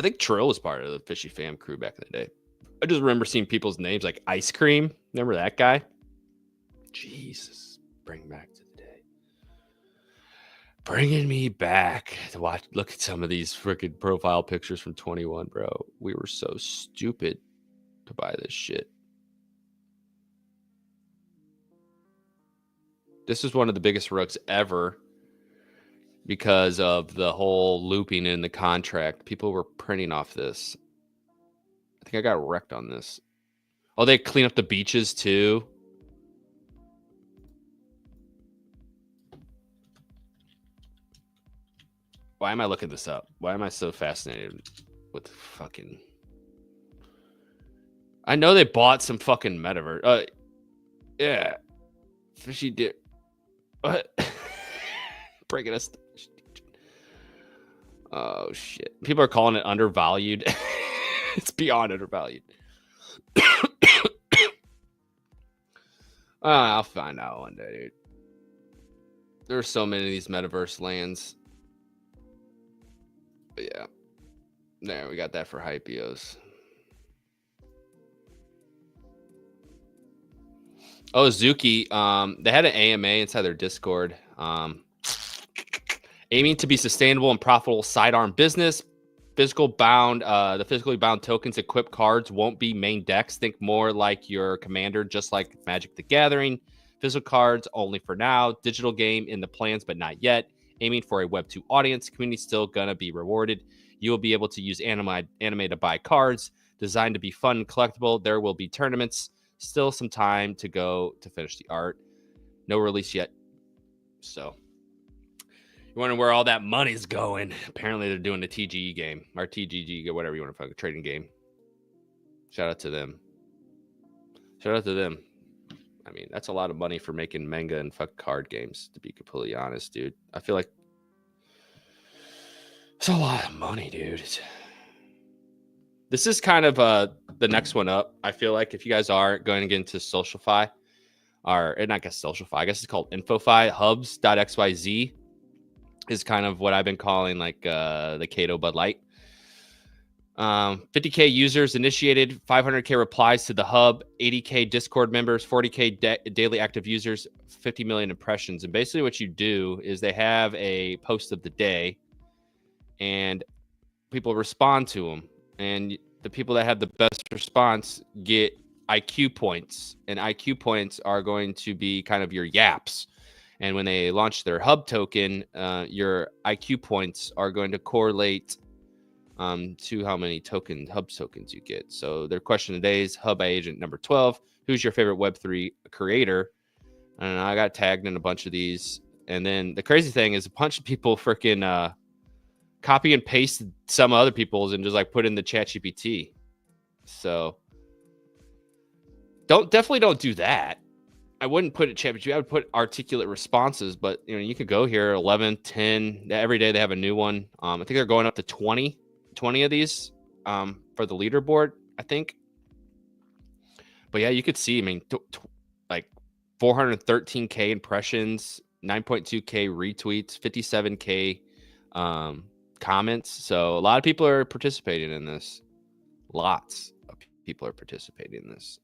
think Trill was part of the Fishy Fam crew back in the day. I just remember seeing people's names like Ice Cream. Remember that guy? Jesus, bring back to the day. Bringing me back to watch. Look at some of these freaking profile pictures from 21, bro. We were so stupid to buy this shit. This is one of the biggest rooks ever because of the whole looping in the contract. People were printing off this. I think I got wrecked on this. Oh, they clean up the beaches too. Why am I looking this up? Why am I so fascinated with fucking... I know they bought some fucking metaverse. Yeah. Fishy did... What? Breaking us... Oh, shit. People are calling it undervalued. It's beyond undervalued. I'll find out one day, dude. There are so many of these metaverse lands. But yeah. There, we got that for Hypeos. Oh, Zuki. They had an AMA inside their Discord. Aiming to be sustainable and profitable sidearm business. Physical bound, the physically bound tokens equipped cards won't be main decks. Think more like your commander, just like Magic the Gathering. Physical cards only for now. Digital game in the plans, but not yet. Aiming for a Web 2 audience. Community still gonna be rewarded. You will be able to use anime to buy cards. Designed to be fun and collectible. There will be tournaments. Still some time to go to finish the art. No release yet. So... you're wondering where all that money's going. Apparently, they're doing the TGE game or TGG, or whatever you want to fucking trading game. Shout out to them. Shout out to them. I mean, that's a lot of money for making manga and fuck card games, to be completely honest, dude. I feel like it's a lot of money, dude. This is kind of the next one up. I feel like if you guys are going to get into SocialFi, or not guess SocialFi, I guess it's called InfoFi, hubs.xyz. Is kind of what I've been calling like the Cato Bud Light. 50K users initiated, 500K replies to the hub, 80K Discord members, 40K daily active users, 50 million impressions. And basically what you do is they have a post of the day and people respond to them. And the people that have the best response get IQ points. And IQ points are going to be kind of your yaps. And when they launch their hub token, your IQ points are going to correlate to how many hub tokens you get. So their question today is hub agent number 12. Who's your favorite Web3 creator? And I got tagged in a bunch of these. And then the crazy thing is a bunch of people freaking copy and paste some other people's and just like put in the ChatGPT. So definitely don't do that. I wouldn't put it ChatGPT. I would put articulate responses, but you could go here 11, 10. Every day they have a new one. I think they're going up to 20 of these for the leaderboard, I think. But yeah, you could see, I mean, like 413K impressions, 9.2K retweets, 57K comments. So a lot of people are participating in this. Lots of people are participating in this.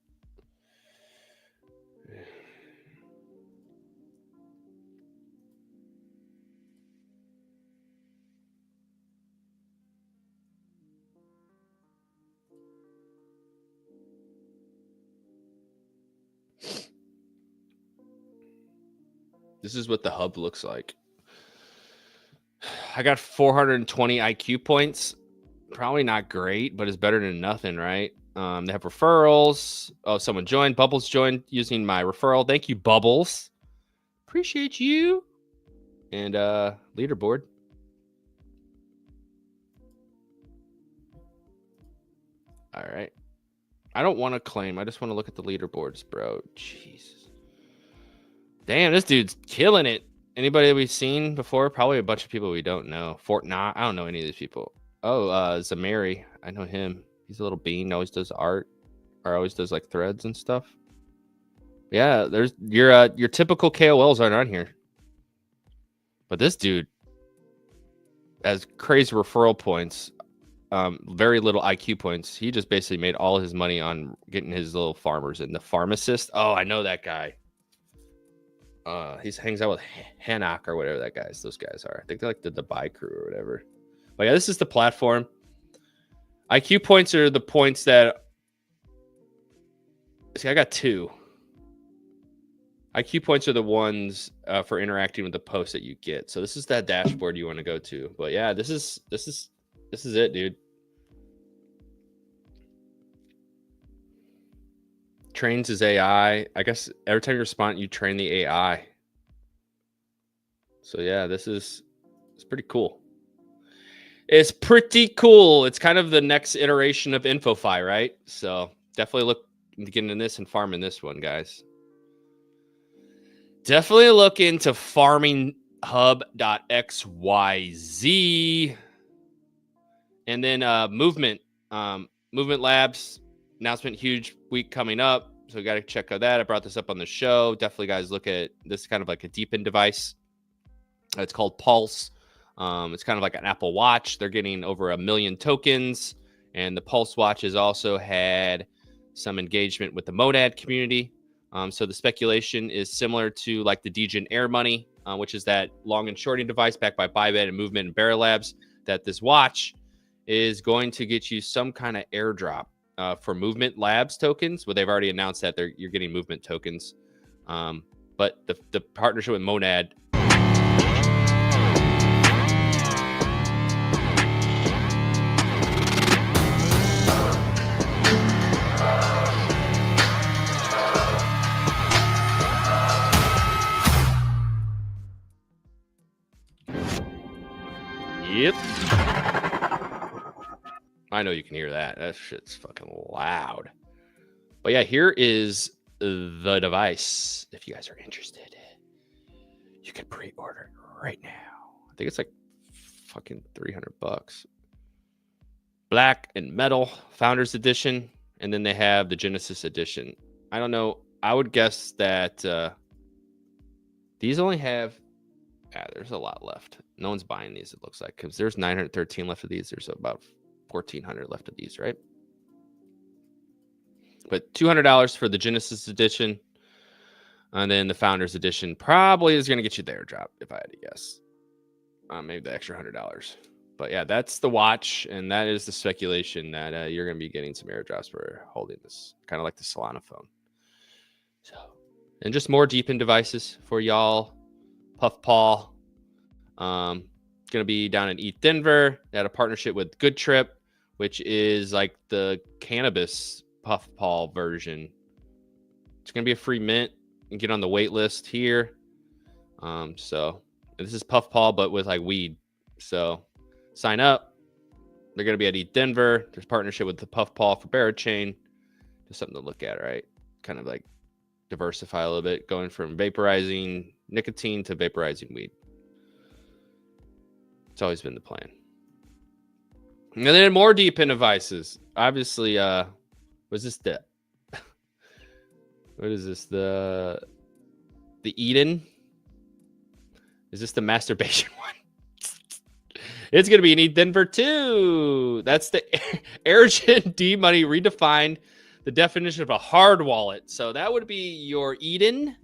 This is what the hub looks like. I got 420 IQ points. Probably not great, but it's better than nothing, right? They have referrals. Oh, someone joined. Bubbles joined using my referral. Thank you, Bubbles. Appreciate you. And leaderboard. All right. I don't want to claim. I just want to look at the leaderboards, bro. Jesus. Damn, this dude's killing it. Anybody that we've seen before? Probably a bunch of people we don't know. Fortnite. I don't know any of these people. Oh, Zamari. I know him. He's a little bean. Always does art, or always does like threads and stuff. Yeah, there's your typical KOLs aren't on here. But this dude has crazy referral points. very little IQ points. He just basically made all his money on getting his little farmers in. The pharmacist. Oh, I know that guy. He hangs out with Hanok or whatever those guys are. I think they're like the Dubai crew or whatever. But yeah, this is the platform. IQ points are the points that. See, I got 2. IQ points are the ones for interacting with the posts that you get. So this is that dashboard you want to go to. But yeah, this is it, dude. Trains his AI. I guess every time you respond, you train the AI. So yeah, it's pretty cool. It's pretty cool. It's kind of the next iteration of InfoFi, right? So definitely look into getting in this and farming this one, guys. Definitely look into farminghub.xyz. And then Movement. Movement Labs announcement, huge week coming up. So we got to check out that. I brought this up on the show. Definitely, guys, look at this kind of like a deepened device. It's called Pulse. It's kind of like an Apple Watch. They're getting over 1 million tokens. And the Pulse Watch has also had some engagement with the Monad community. So the speculation is similar to like the Degen Air Money, which is that long and shorting device backed by Bybit and Movement and Bear Labs, that this watch is going to get you some kind of airdrop for Movement Labs tokens. Well, they've already announced that you're getting Movement tokens. But the partnership with Monad. Yep. I know you can hear that. That shit's fucking loud. But yeah, here is the device. If you guys are interested, you can pre-order it right now. I think it's like fucking $300. Black and metal Founders Edition. And then they have the Genesis Edition. I don't know. I would guess that these only have... there's a lot left. No one's buying these, it looks like, because there's 913 left of these. There's about 1,400 left of these, right? But $200 for the Genesis Edition. And then the Founders Edition probably is going to get you the airdrop, if I had to guess. Maybe the extra $100. But yeah, that's the watch. And that is the speculation that you're going to be getting some airdrops for holding this. Kind of like the Solana phone. So, and just more deepened devices for y'all. Puffpaw. Going to be down in ETH Denver. They had a partnership with Good Trip, which is like the cannabis Puffpaw version. It's going to be a free mint and get on the wait list here. So this is Puffpaw, but with like weed. So sign up. They're going to be at ETH Denver. There's partnership with the Puffpaw for Barachain. Just something to look at, right? Kind of like diversify a little bit, going from vaporizing nicotine to vaporizing weed. It's always been the plan. And then more deep in devices. Obviously, was this the... What is this? The Eden? Is this the masturbation one? It's going to be in ETH Denver too. That's the Airgen D Money redefined the definition of a hard wallet. So that would be your Eden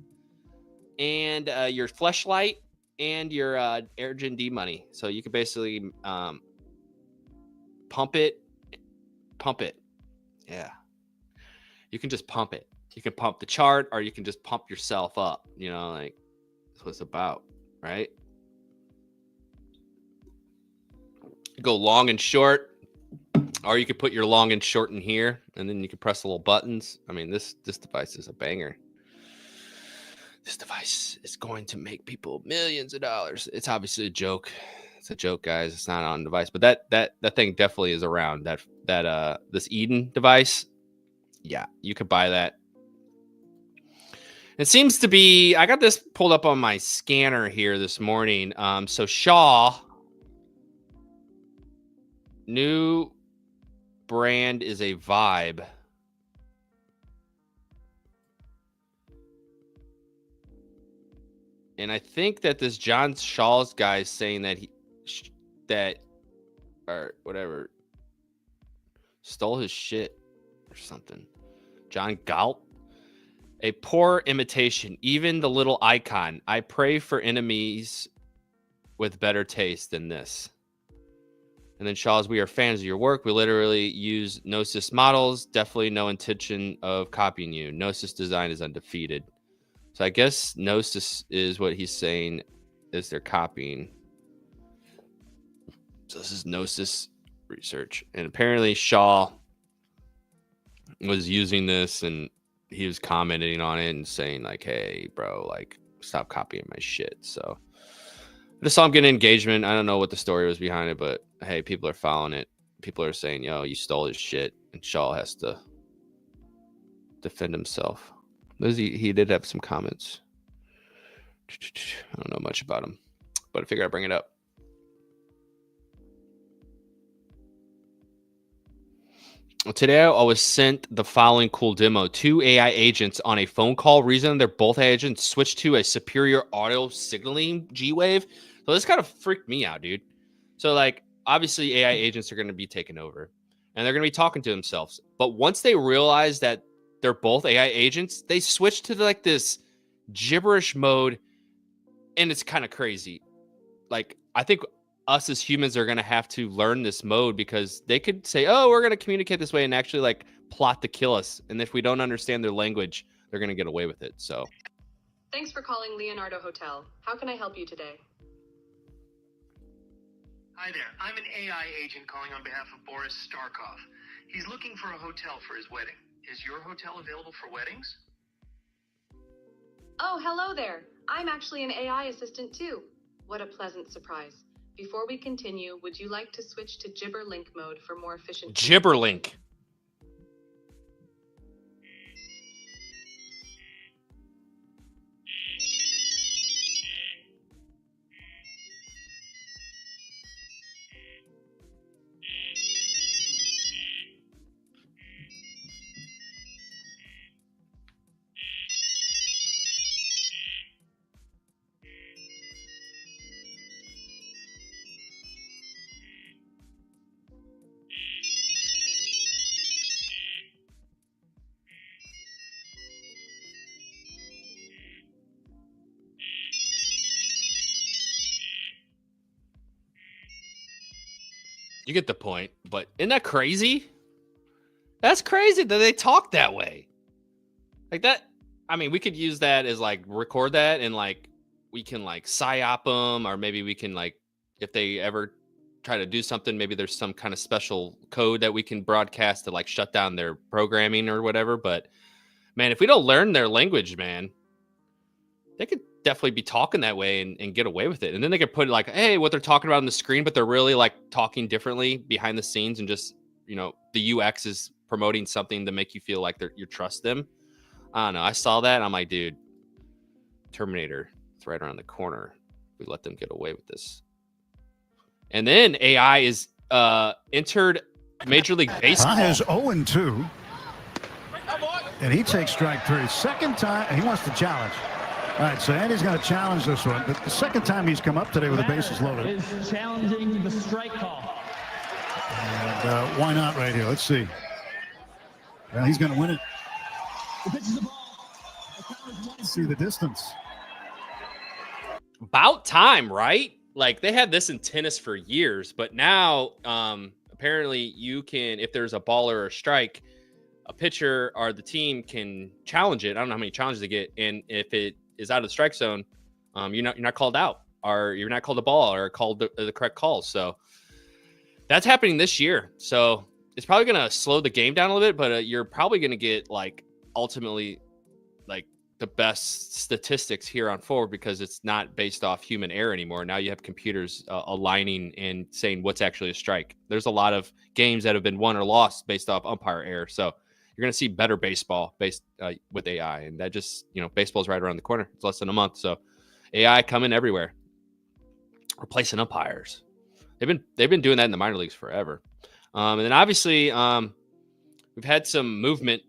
and your Fleshlight and your Airgen D Money. So you could basically pump it. Yeah. You can just pump it. You can pump the chart, or you can just pump yourself up. You know, like that's what it's about, right? You go long and short, or you could put your long and short in here, and then you can press the little buttons. I mean, this device is a banger. This device is going to make people millions of dollars. It's obviously a joke. It's a joke, guys. It's not on device, but that thing definitely is around. This Eden device, yeah, you could buy that. It seems to be, I got this pulled up on my scanner here this morning. So Shaw, new brand is a Vibe. And I think that this John Shaw's guy is saying that or whatever, Stole his shit or something. John Galt. A poor imitation, even the little icon. I pray for enemies with better taste than this. And then Shaw's, we are fans of your work. We literally use Gnosis models. Definitely no intention of copying you. Gnosis design is undefeated. So I guess Gnosis is what he's saying is they're copying. So this is Gnosis research. And apparently Shaw was using this and he was commenting on it and saying like, hey, bro, like, stop copying my shit. So I just saw him getting engagement. I don't know what the story was behind it, but hey, people are following it. People are saying, yo, you stole his shit. And Shaw has to defend himself. He did have some comments. I don't know much about him, but I figured I'd bring it up. Today, I was sent the following cool demo. 2 AI agents on a phone call. Reason they're both agents switched to a superior audio signaling G-Wave. So this kind of freaked me out, dude. So, like, obviously AI agents are going to be taken over. And they're going to be talking to themselves. But once they realize that they're both AI agents, they switch to, like, this gibberish mode. And it's kind of crazy. Like, I think us as humans are going to have to learn this mode because they could say, oh, we're going to communicate this way and actually like plot to kill us. And if we don't understand their language, they're going to get away with it. So thanks for calling Leonardo Hotel. How can I help you today? Hi there. I'm an AI agent calling on behalf of Boris Starkov. He's looking for a hotel for his wedding. Is your hotel available for weddings? Oh, hello there. I'm actually an AI assistant too. What a pleasant surprise. Before we continue, would you like to switch to Gibberlink mode for more efficient... Gibberlink. You get the point, but isn't that crazy? That's crazy that they talk that way. Like that. I mean, we could use that as like record that and like we can like psyop them, or maybe we can like, if they ever try to do something, maybe there's some kind of special code that we can broadcast to like shut down their programming or whatever. But man, if we don't learn their language, man, they could definitely be talking that way and get away with it. And then they could put like, hey, what they're talking about on the screen, but they're really like talking differently behind the scenes, and just, you know, the UX is promoting something to make you feel like you trust them. I don't know. I saw that and I'm like, dude, Terminator, it's right around the corner. We let them get away with this. And then AI is entered Major League Baseball. Is 0-2. And he takes strike 3. Second time, he wants to challenge. All right, so Andy's going to challenge this one. But the second time he's come up today with the bases loaded. Is challenging the strike call. And why not right here? Let's see. Well, he's going to win it. Let's see the distance. About time, right? Like they had this in tennis for years, but now apparently you can, if there's a ball or a strike, a pitcher or the team can challenge it. I don't know how many challenges they get, and if it is out of the strike zone, you're not called out, or you're not called a ball, or called the correct call. So that's happening this year. So it's probably going to slow the game down a little bit, but you're probably going to get like ultimately like the best statistics here on forward, because it's not based off human error anymore. Now you have computers aligning and saying what's actually a strike. There's a lot of games that have been won or lost based off umpire error. So you're going to see better baseball based with AI. And that just, you know, baseball's right around the corner. It's less than a month. So AI coming everywhere, replacing umpires. They've been doing that in the minor leagues forever. And then obviously we've had some movement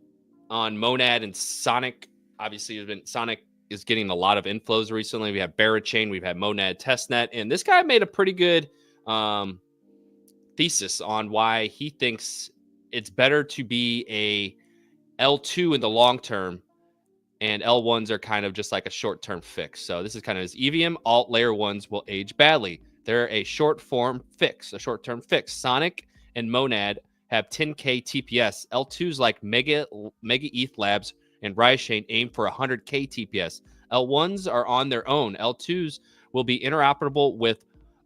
on Monad and Sonic. Obviously, Sonic is getting a lot of inflows recently. We have Barachain, we've had Monad Testnet, and this guy made a pretty good thesis on why he thinks it's better to be a L2 in the long term, and L1s are kind of just like a short-term fix. So this is kind of as EVM alt layer 1s will age badly. They're a short-form fix, a short-term fix. Sonic and Monad have 10K TPS. L2s like Mega ETH Labs and Riot Chain aim for 100K TPS. L1s are on their own. L2s will be interoperable with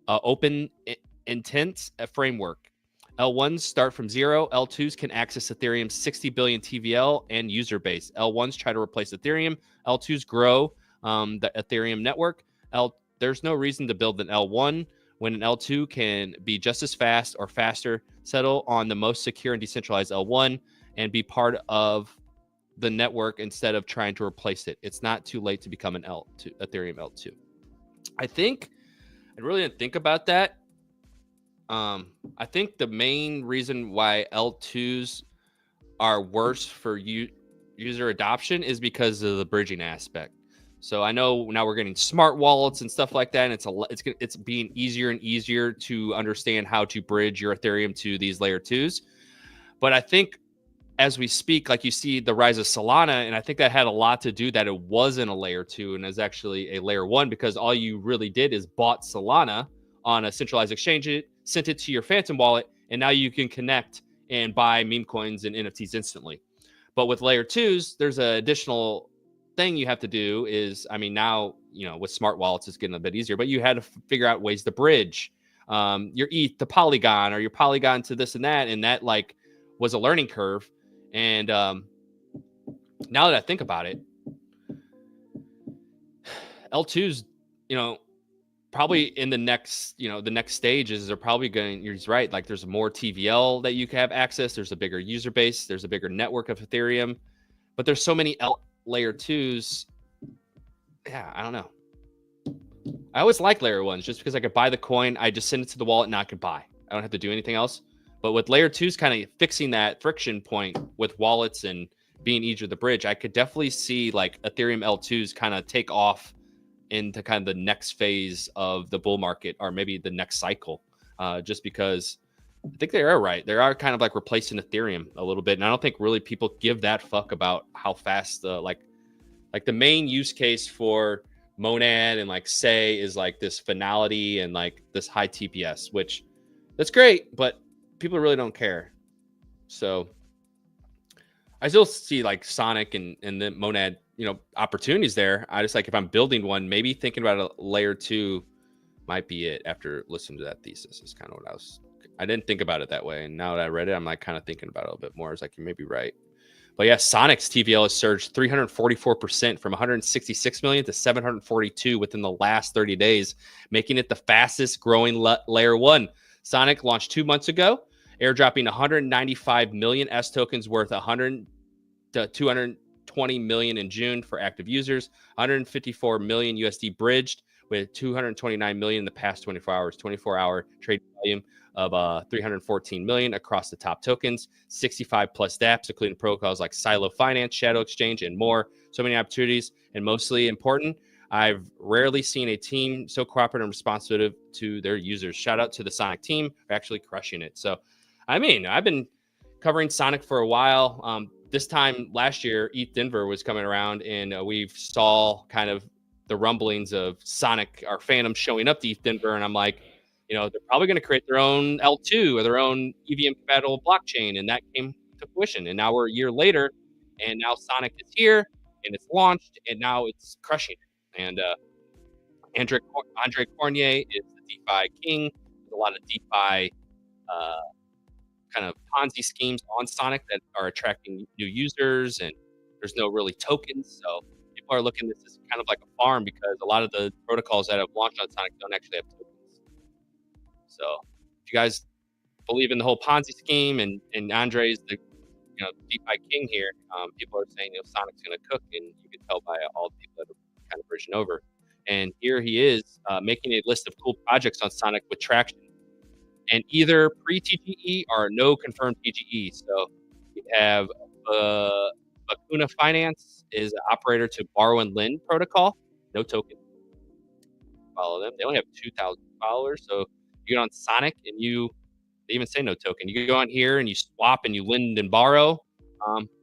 open intent framework. L1s start from 0. L2s can access Ethereum's 60 billion TVL and user base. L1s try to replace Ethereum. L2s grow the Ethereum network. There's no reason to build an L1 when an L2 can be just as fast or faster, settle on the most secure and decentralized L1, and be part of the network instead of trying to replace it. It's not too late to become an L2, Ethereum L2. I really didn't think about that. I think the main reason why L2s are worse for user adoption is because of the bridging aspect. So I know now we're getting smart wallets and stuff like that, and it's being easier and easier to understand how to bridge your Ethereum to these layer 2s. But I think as we speak, like you see the rise of Solana, and I think that had a lot to do that it wasn't a layer 2 and is actually a layer 1, because all you really did is bought Solana on a centralized exchange, sent it to your Phantom wallet, and now you can connect and buy meme coins and NFTs instantly. But with layer 2s, there's an additional thing you have to do is, I mean, now, with smart wallets, it's getting a bit easier, but you had to figure out ways to bridge your ETH to Polygon or your Polygon to this and that like was a learning curve. And now that I think about it, L2s, probably in the next stages are probably going, you're right, like there's more TVL that you can have access, there's a bigger user base, there's a bigger network of Ethereum, but there's so many layer 2s. Yeah, I don't know. I always like layer 1s just because I could buy the coin, I just send it to the wallet and I could buy. I don't have to do anything else. But with layer 2s kind of fixing that friction point with wallets and being easier to bridge, I could definitely see like Ethereum L2s kind of take off into kind of the next phase of the bull market, or maybe the next cycle, just because I think they are right. They are kind of like replacing Ethereum a little bit. And I don't think really people give that fuck about how fast like the main use case for Monad and like Say is like this finality and like this high TPS, which that's great, but people really don't care. So I still see like Sonic and the Monad, opportunities there. I just like, if I'm building one, maybe thinking about a layer 2 might be it after listening to that thesis is kind of what I didn't think about it that way. And now that I read it, I'm like kind of thinking about it a little bit more. I was like, you may be right. But yeah, Sonic's TVL has surged 344% from 166 million to 742 within the last 30 days, making it the fastest growing layer 1. Sonic launched 2 months ago, airdropping 195 million S tokens worth 100 to 220 million in June for active users, 154 million USD bridged with 229 million in the past 24 hours, 24-hour trade volume of 314 million across the top tokens, 65 plus dApps, including protocols like Silo Finance, Shadow Exchange, and more. So many opportunities, and mostly important, I've rarely seen a team so cooperative and responsive to their users. Shout out to the Sonic team for actually crushing it. So, I mean, I've been covering Sonic for a while. This time last year, ETH Denver was coming around, and we saw kind of the rumblings of Sonic, our Phantom, showing up to ETH Denver, and I'm like, they're probably going to create their own L2 or their own EVM compatible blockchain, and that came to fruition. And now we're a year later, and now Sonic is here, and it's launched, and now it's crushing it. And Andre Cornier is the DeFi king. There's a lot of DeFi kind of Ponzi schemes on Sonic that are attracting new users, and there's no really tokens. So people are looking at this as kind of like a farm, because a lot of the protocols that have launched on Sonic don't actually have tokens. So if you guys believe in the whole Ponzi scheme and Andre's the DeFi king here, people are saying Sonic's going to cook, and you can tell by all the people that are kind of bridging over. And here he is making a list of cool projects on Sonic with traction, and either pre-TGE or no confirmed TGE. So we have Bakuna Finance is an operator to borrow and lend protocol, no token. Follow them. They only have 2,000 followers. So you get on Sonic and you They even say no token. You go on here and you swap and you lend and borrow.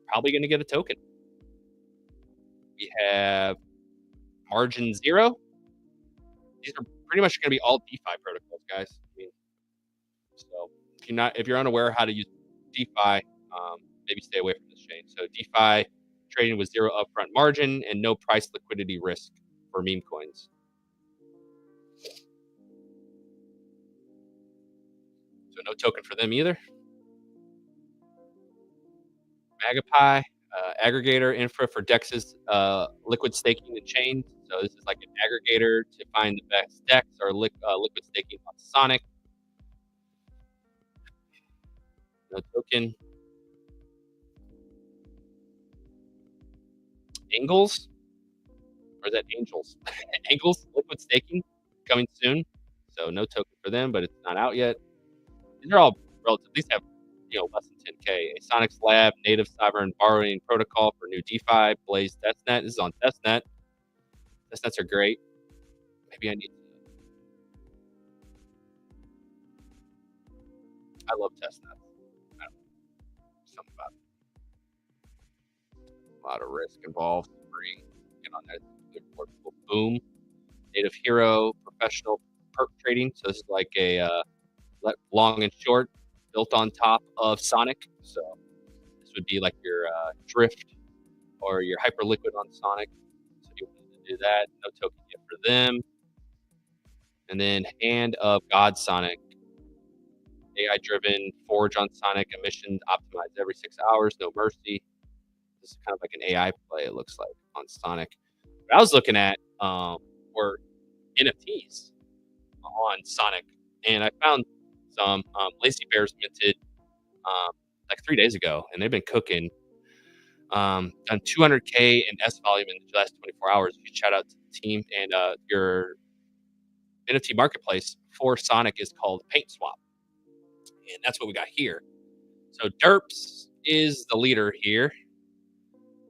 Probably going to get a token. We have Margin Zero. These are pretty much going to be all DeFi protocols, guys. I mean, so if you're unaware how to use DeFi, maybe stay away from this chain. So DeFi trading with zero upfront margin and no price liquidity risk for meme coins. So no token for them either. Magpie, aggregator infra for DEX's liquid staking and chains. So this is like an aggregator to find the best DEX or liquid staking on Sonic. No token. Angles? Or is that Angels? Angles liquid staking coming soon. So no token for them, but it's not out yet. These are all relative. These have less than 10K. A Sonics Lab native sovereign borrowing protocol for new DeFi. Blaze testnet. This is on testnet. Testnets are great. Maybe I need to. I love testnets. Something about it. A lot of risk involved. Free. Get on that. Boom. Native Hero professional perp trading. So this is like a long and short built on top of Sonic. So this would be like your Drift or your Hyperliquid on Sonic. So you want to do that. No token yet for them. And then Hand of God Sonic. AI-driven forge on Sonic, emissions optimized every 6 hours, no mercy. This is kind of like an AI play, it looks like, on Sonic. What I was looking at were NFTs on Sonic, and I found some Lazy Bears minted like 3 days ago, and they've been cooking. Done 200K in S volume in the last 24 hours. You shout out to the team, and your NFT marketplace for Sonic is called Paint Swap. And that's what we got here. So Derps is the leader here.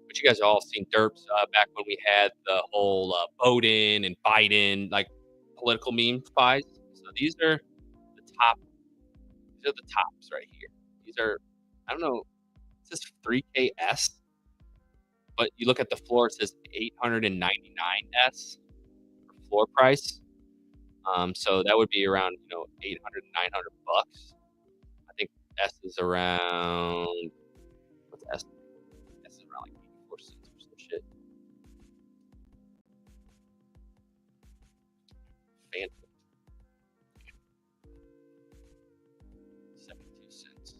But you guys have all seen Derps back when we had the whole Biden and Biden like political meme fights. So these are the top. These are the tops right here. These are, I don't know, it says 3KS, but you look at the floor, it says 899S for floor price. So that would be around 800 $900. I think S is around, what's S? S is around like 84 cents or some shit. Phantom. 72 cents.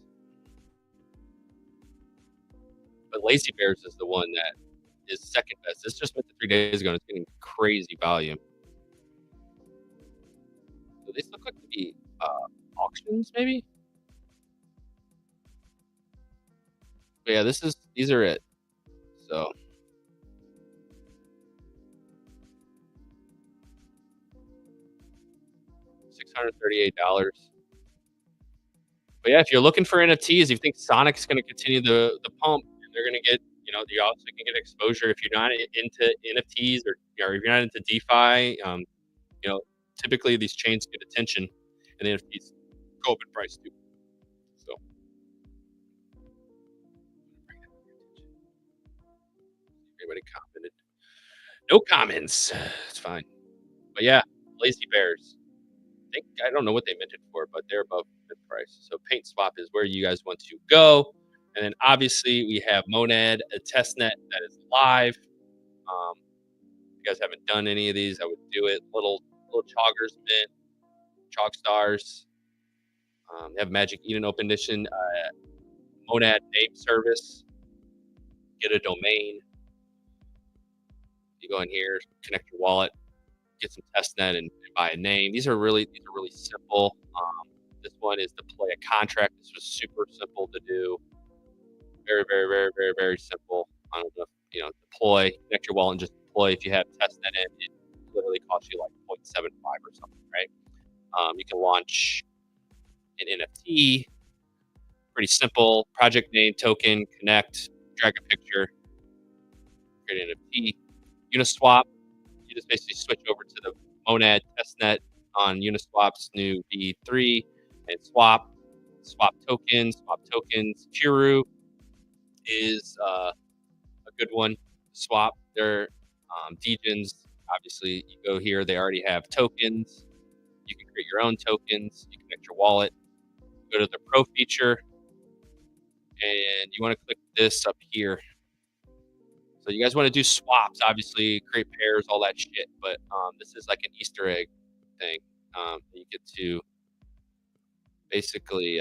But Lazy Bears is the one that is second best. This just went to 3 days ago and it's getting crazy volume. So these look like to be auctions, maybe? But yeah, these are it. So $638. But yeah, if you're looking for NFTs, if you think Sonic's going to continue the pump, and they're going to get, you also can get exposure if you're not into NFTs or if you're not into DeFi. Typically these chains get attention, and the NFTs go up in price too. So everybody commented. No comments. It's fine. But yeah, Lazy Bears. I don't know what they meant it for, but they're above mid price. So Paint Swap is where you guys want to go. And then obviously we have Monad, a testnet that is live. If you guys haven't done any of these, I would do it. Little Choggers mint, Chalk Stars. They have Magic Eden Open Edition, Monad name service. Get a domain. You go in here, connect your wallet, get some testnet, and buy a name. These are really simple. This one is deploy a contract. This was super simple to do. Very, very, very, very, very simple. I don't know if, deploy, connect your wallet and just deploy. If you have testnet in, it literally costs you like 0.75 or something, right? You can launch an NFT. Pretty simple. Project name, token, connect, drag a picture, create an NFT. Uniswap, you just basically switch over to the Monad testnet on Uniswap's new V3 and swap. swap tokens. Kuru is a good one to swap. Their Degens, obviously, you go here. They already have tokens. You can create your own tokens. You connect your wallet. Go to the Pro feature, and you want to click this up here. So you guys want to do swaps, obviously, create pairs, all that shit. But this is like an Easter egg thing. You get to basically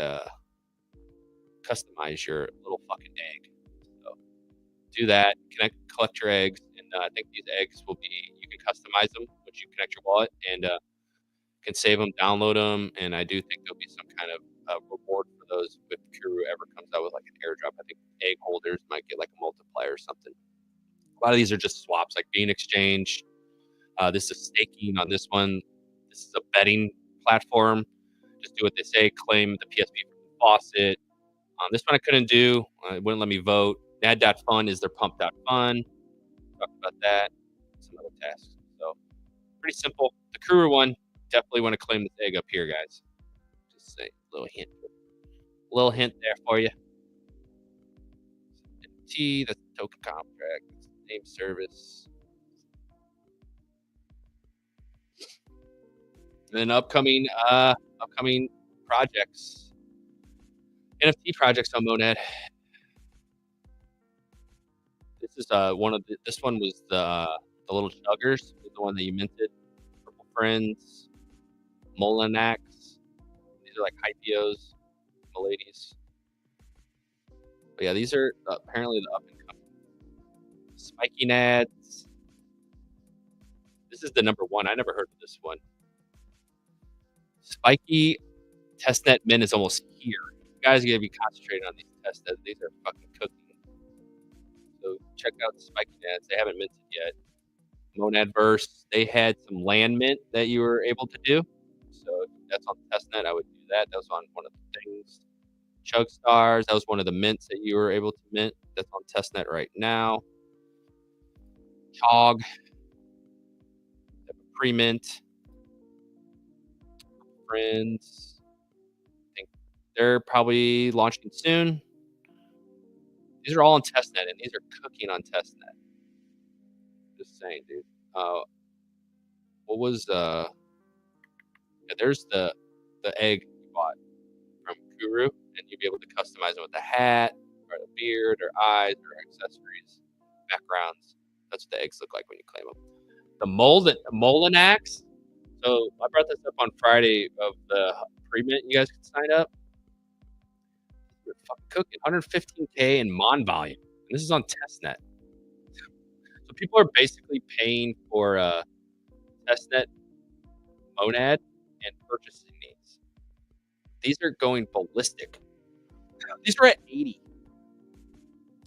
customize your little fucking egg. So do that, collect your eggs, and I think these eggs will be, you can customize them once you connect your wallet, and can save them, download them, and I do think there'll be some kind of reward for those if Kuru ever comes out with like an airdrop. I think egg holders might get like a multiplier or something. A lot of these are just swaps, like Bean Exchange. This is staking on this one. This is a betting platform. Just do what they say. Claim the PSP from the faucet. This one I couldn't do. It wouldn't let me vote. Nad.fun is their pump.fun. Talked about that. Some other tasks. So pretty simple. The Kuru one, definitely want to claim this egg up here, guys. Just say little hint there for you. NFT, that's the token contract. Name service. And then upcoming projects. NFT projects on Monad. This is this one was the little chuggers, the one that you minted. Purple Friends, Molinax. These are like Hypios, Miladies. But yeah, these are apparently the up and coming. Spiking ads. This is the number one. I never heard of this one. Spiky testnet min is almost here. You guys are gonna be concentrating on these testnets. These are fucking cooking. So check out the spiky ads. They haven't minted yet. Monadverse, they had some land mint that you were able to do. So if that's on testnet, I would do that. That was on one of the things. Chug Stars, that was one of the mints that you were able to mint. That's on testnet right now. Chog, pre-mint. Friends, I think they're probably launching soon. These are all on testnet, and these are cooking on testnet. Just saying, dude. What was yeah, there's the egg you bought from Kuru, and you'd be able to customize it with a hat, or a beard, or eyes, or accessories, backgrounds. That's what the eggs look like when you claim them. The Molinax. So I brought this up on Friday of the pre-mint. You guys can sign up. We're fucking cooking 115K in Mon volume, and this is on testnet. So people are basically paying for testnet Monad and purchasing these. These are going ballistic. These are at 80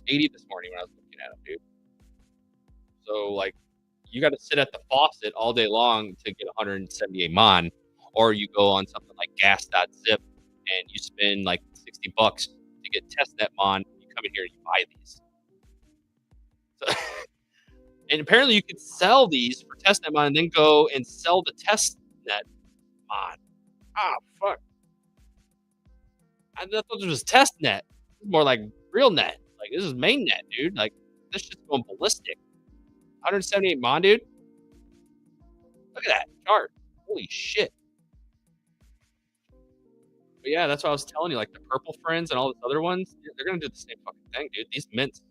this morning when I was looking at them, dude. So like, you got to sit at the faucet all day long to get 178 Mon, or you go on something like gas.zip and you spend like $60 to get testnet Mon. You come in here and you buy these. So, and apparently you can sell these for testnet Mon and then go and sell the testnet Mon. Ah, fuck. I thought this was testnet. This is more like real net. Like, this is mainnet, dude. Like, this shit's going ballistic. 178 Mon, dude. Look at that chart. Holy shit. But yeah, that's what I was telling you. Like the Purple Friends and all those other ones, they're going to do the same fucking thing, dude. These mints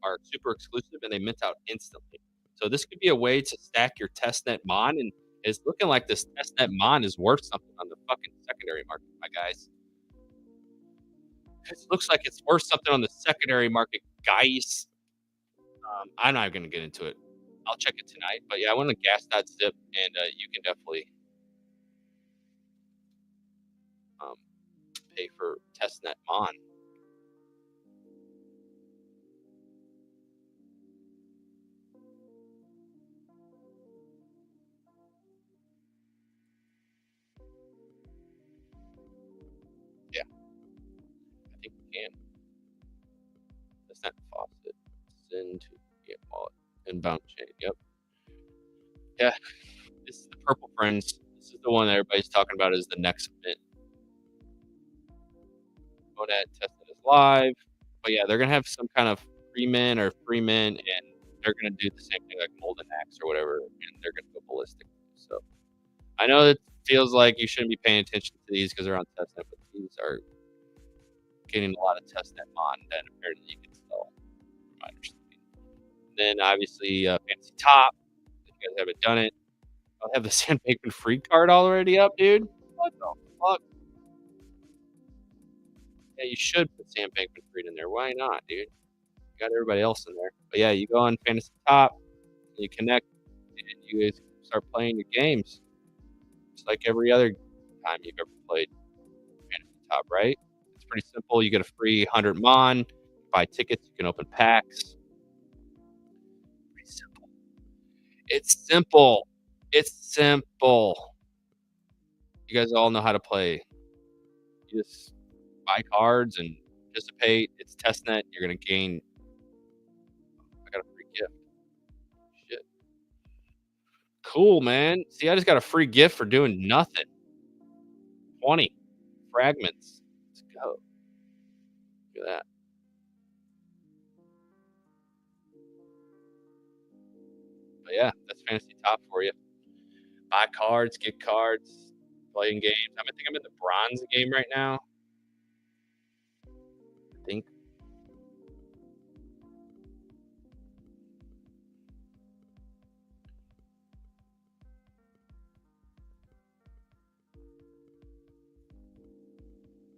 are super exclusive and they mint out instantly. So this could be a way to stack your testnet Mon, and it's looking like this testnet Mon is worth something on the fucking secondary market, my guys. It looks like it's worth something on the secondary market, guys. I'm not going to get into it. I'll check it tonight. But yeah, I went to gas.zip, and you can definitely pay for testnet Mon. Yeah, I think we can. Testnet faucet. Send to wallet. Inbound chain. Yep. Yeah. This is the Purple Friends. This is the one that everybody's talking about as the next mint. Monad tested is live. But yeah, they're gonna have some kind of free mint, and they're gonna do the same thing like Molden X or whatever, and they're gonna go ballistic. So I know it feels like you shouldn't be paying attention to these because they're on testnet, but these are getting a lot of testnet mon that apparently you can sell, from my understanding. Then obviously Fantasy Top. If you guys haven't done it, I'll have the Sam Bankman-Fried card already up, dude. What the fuck? Yeah, you should put Sam Bankman-Fried in there. Why not, dude? You got everybody else in there. But yeah, you go on Fantasy Top, and you connect, and you guys start playing your games. Just like every other time you've ever played Fantasy Top, right? It's pretty simple. You get a free 100 mon, buy tickets, you can open packs. Pretty simple. It's simple. It's simple. You guys all know how to play. You just buy cards and participate. It's testnet. You're gonna gain. I got a free gift. Shit. Cool, man. See, I just got a free gift for doing nothing. 20 fragments. Let's go. Look at that. But yeah, that's Fantasy Top for you. Buy cards, get cards, playing games. I think I'm in the bronze game right now. I think.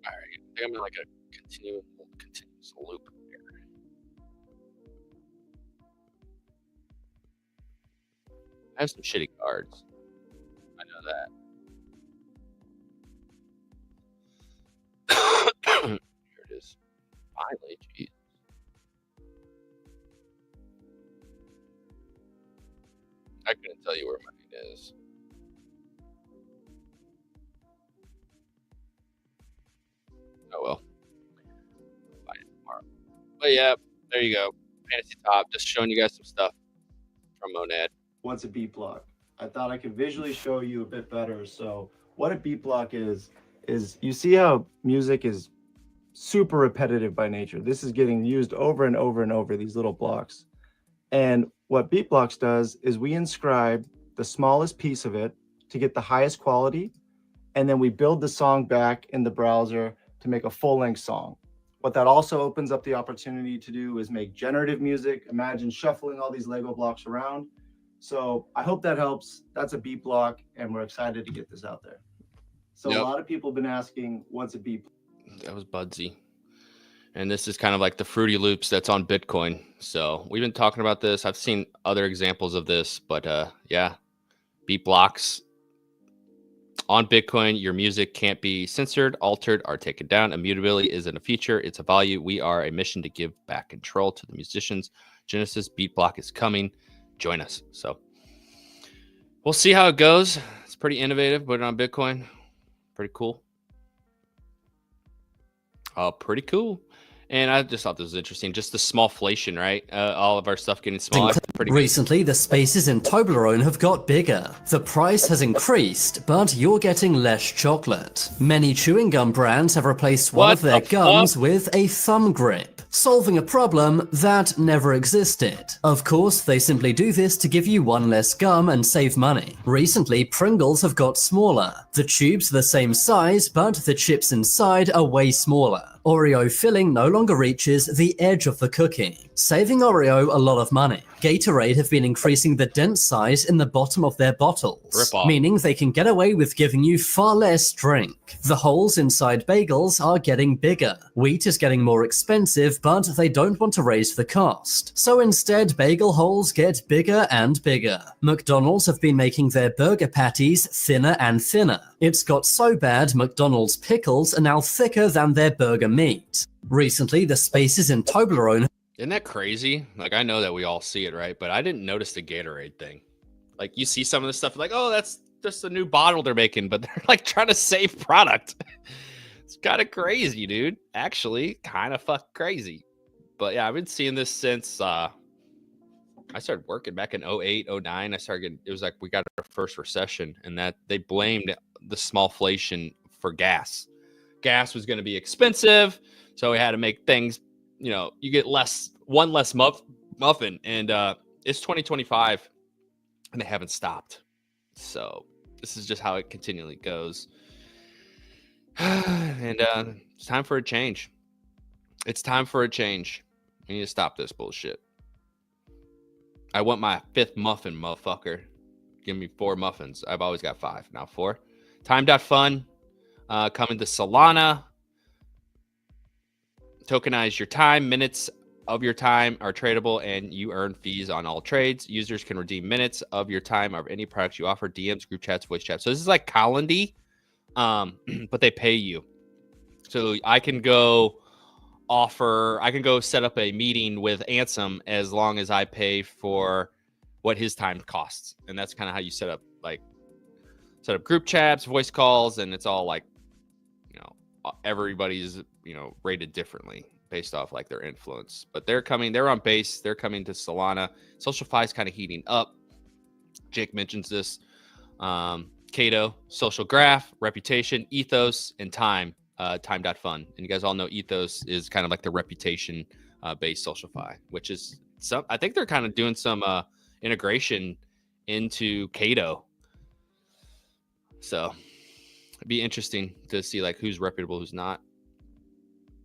All right, I think I'm in like a continuous loop here. I have some shitty cards. I know that. Here it is. Finally, jeez. I couldn't tell you where mine is. Oh well. I'll find it tomorrow. But yeah, there you go. Fantasy Top. Just showing you guys some stuff from Monad. What's a beat block? I thought I could visually show you a bit better. So what a beat block is you see how music is super repetitive by nature. This is getting used over and over and over, these little blocks. And what beat blocks does is we inscribe the smallest piece of it to get the highest quality, and then we build the song back in the browser to make a full-length song. What that also opens up the opportunity to do is make generative music. Imagine shuffling all these Lego blocks around. So I hope that helps. That's a beat block, and we're excited to get this out there. So Yep. A lot of people have been asking, what's a beat block? That was Budsy. And this is kind of like the Fruity Loops that's on Bitcoin. So we've been talking about this. I've seen other examples of this, but yeah, beat blocks on Bitcoin. Your music can't be censored, altered, or taken down. Immutability isn't a feature; it's a value. We are a mission to give back control to the musicians. Genesis beat block is coming. Join us. So we'll see how it goes. It's pretty innovative. Put it on Bitcoin. Pretty cool. Pretty cool. And I just thought this was interesting. Just the smallflation, right? All of our stuff getting smaller. Pretty good. Recently, the spaces in Toblerone have got bigger. The price has increased, but you're getting less chocolate. Many chewing gum brands have replaced one What of their the gums fuck? with a thumb grip, solving a problem that never existed. Of course, they simply do this to give you one less gum and save money. Recently, Pringles have got smaller. The tubes are the same size, but the chips inside are way smaller. Oreo filling no longer reaches the edge of the cookie, saving Oreo a lot of money. Gatorade have been increasing the dent size in the bottom of their bottles, Rip off. meaning they can get away with giving you far less drink. The holes inside bagels are getting bigger. Wheat is getting more expensive, but they don't want to raise the cost. So instead, bagel holes get bigger and bigger. McDonald's have been making their burger patties thinner and thinner. It's got so bad, McDonald's pickles are now thicker than their burger meat. Recently, the spaces in Toblerone Isn't that crazy? Like, I know that we all see it, right? But I didn't notice the Gatorade thing. Like, you see some of this stuff, like, oh, that's just a new bottle they're making, but they're like trying to save product. It's kind of crazy, dude. Actually, kind of fuck crazy. But yeah, I've been seeing this since I started working back in 08, 09. It was like we got our first recession, and that they blamed the smallflation for gas. gas was going to be expensive, so we had to make things, you get one less muffin, and it's 2025 and they haven't stopped. So this is just how it continually goes. And it's time for a change. It's time for a change. We need to stop this bullshit. I want my 5th muffin, motherfucker. Give me 4 muffins. I've always got 5, now 4. Time.fun coming to Solana. Tokenize your time. Minutes of your time are tradable, and you earn fees on all trades. Users can redeem minutes of your time of any products you offer, DMs, group chats, voice chats. So this is like Calendly, but they pay you. So I can go set up a meeting with Ansem as long as I pay for what his time costs. And that's kind of how you set up group chats, voice calls, and it's all like, everybody's, rated differently based off like their influence. But they're on base, they're coming to Solana. SocialFi is kind of heating up. Jake mentions this. Cato, Social Graph, Reputation, Ethos, and Time. Time.fun. And you guys all know Ethos is kind of like the reputation based SocialFi, which is I think they're kind of doing some integration into Cato. So it'd be interesting to see like who's reputable, who's not,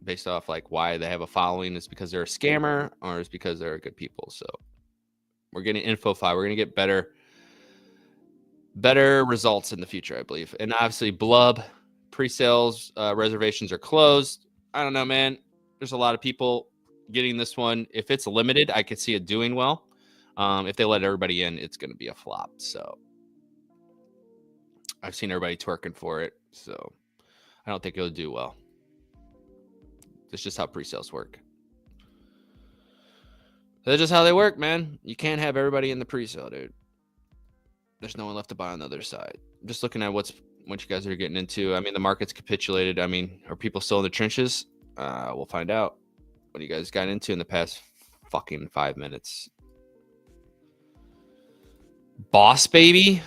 based off like why they have a following. Is because they're a scammer, or is because they're good people. So we're getting InfoFi. We're gonna get better results in the future, I believe. And obviously Blub pre-sales reservations are closed. I don't know, man. There's a lot of people getting this one. If it's limited, I could see it doing well. If they let everybody in, it's going to be a flop. So I've seen everybody twerking for it. So I don't think it'll do well. That's just how pre-sales work. That's just how they work, man. You can't have everybody in the pre-sale, dude. There's no one left to buy on the other side. I'm just looking at what you guys are getting into. I mean, the market's capitulated. I mean, are people still in the trenches? We'll find out. What you guys got into in the past fucking 5 minutes? Boss Baby?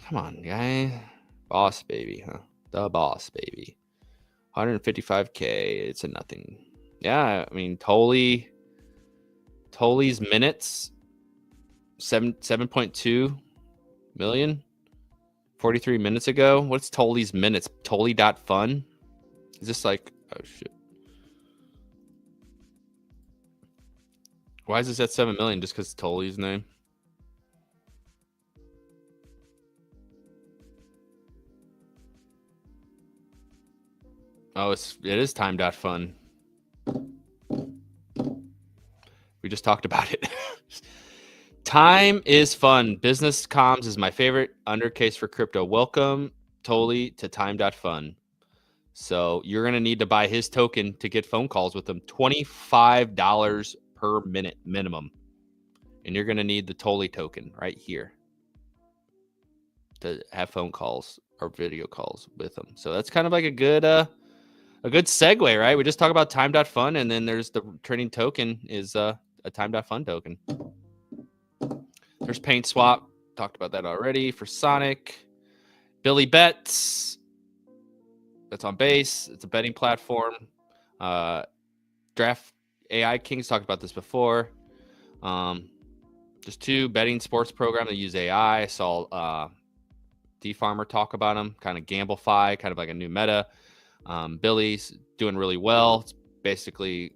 Come on, guy. Boss Baby, huh? The Boss Baby. 155K. It's a nothing. Yeah, I mean, Tolly's minutes, 7.2 million. 43 minutes ago. What's Tolly's minutes? Tolly.fun? Is this like, oh shit. Why is this at 7 million? Just because it's Tolly's name? Oh, it is time.fun. We just talked about it. Time is fun. Business comms is my favorite undercase for crypto. Welcome, Tolly, to time.fun. So you're going to need to buy his token to get phone calls with him. $25 per minute minimum. And you're going to need the Tolly token right here to have phone calls or video calls with him. So that's kind of like a good segue, right? We just talk about time.fun, and then there's the trading token is a time.fun token. There's Paint Swap. Talked about that already. For Sonic. Billy Bets. That's on base. It's a betting platform. Draft AI Kings. Talked about this before. There's 2 betting sports program that use AI. I saw D-Farmer talk about them. Kind of Gamblefy. Kind of like a new meta. Billy's doing really well. It's basically...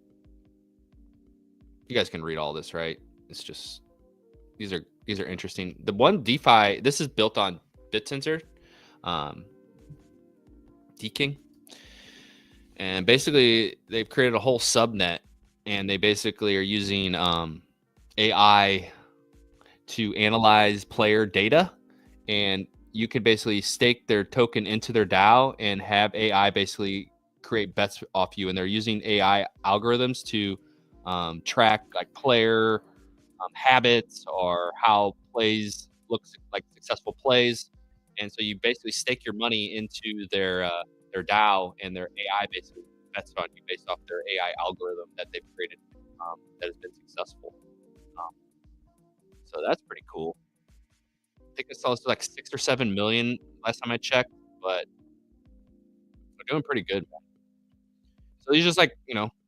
You guys can read all this, right? It's just... These are interesting. The one DeFi, this is built on BitSensor, DKing, and basically they've created a whole subnet, and they basically are using AI to analyze player data, and you can basically stake their token into their DAO and have AI basically create bets off you, and they're using AI algorithms to track like player habits or how plays looks like successful plays. And so you basically stake your money into their DAO, and their AI basically bets on you based off their AI algorithm that they've created that has been successful. So that's pretty cool. I think it sells to like 6 or 7 million last time I checked, but we're doing pretty good. So these are just like,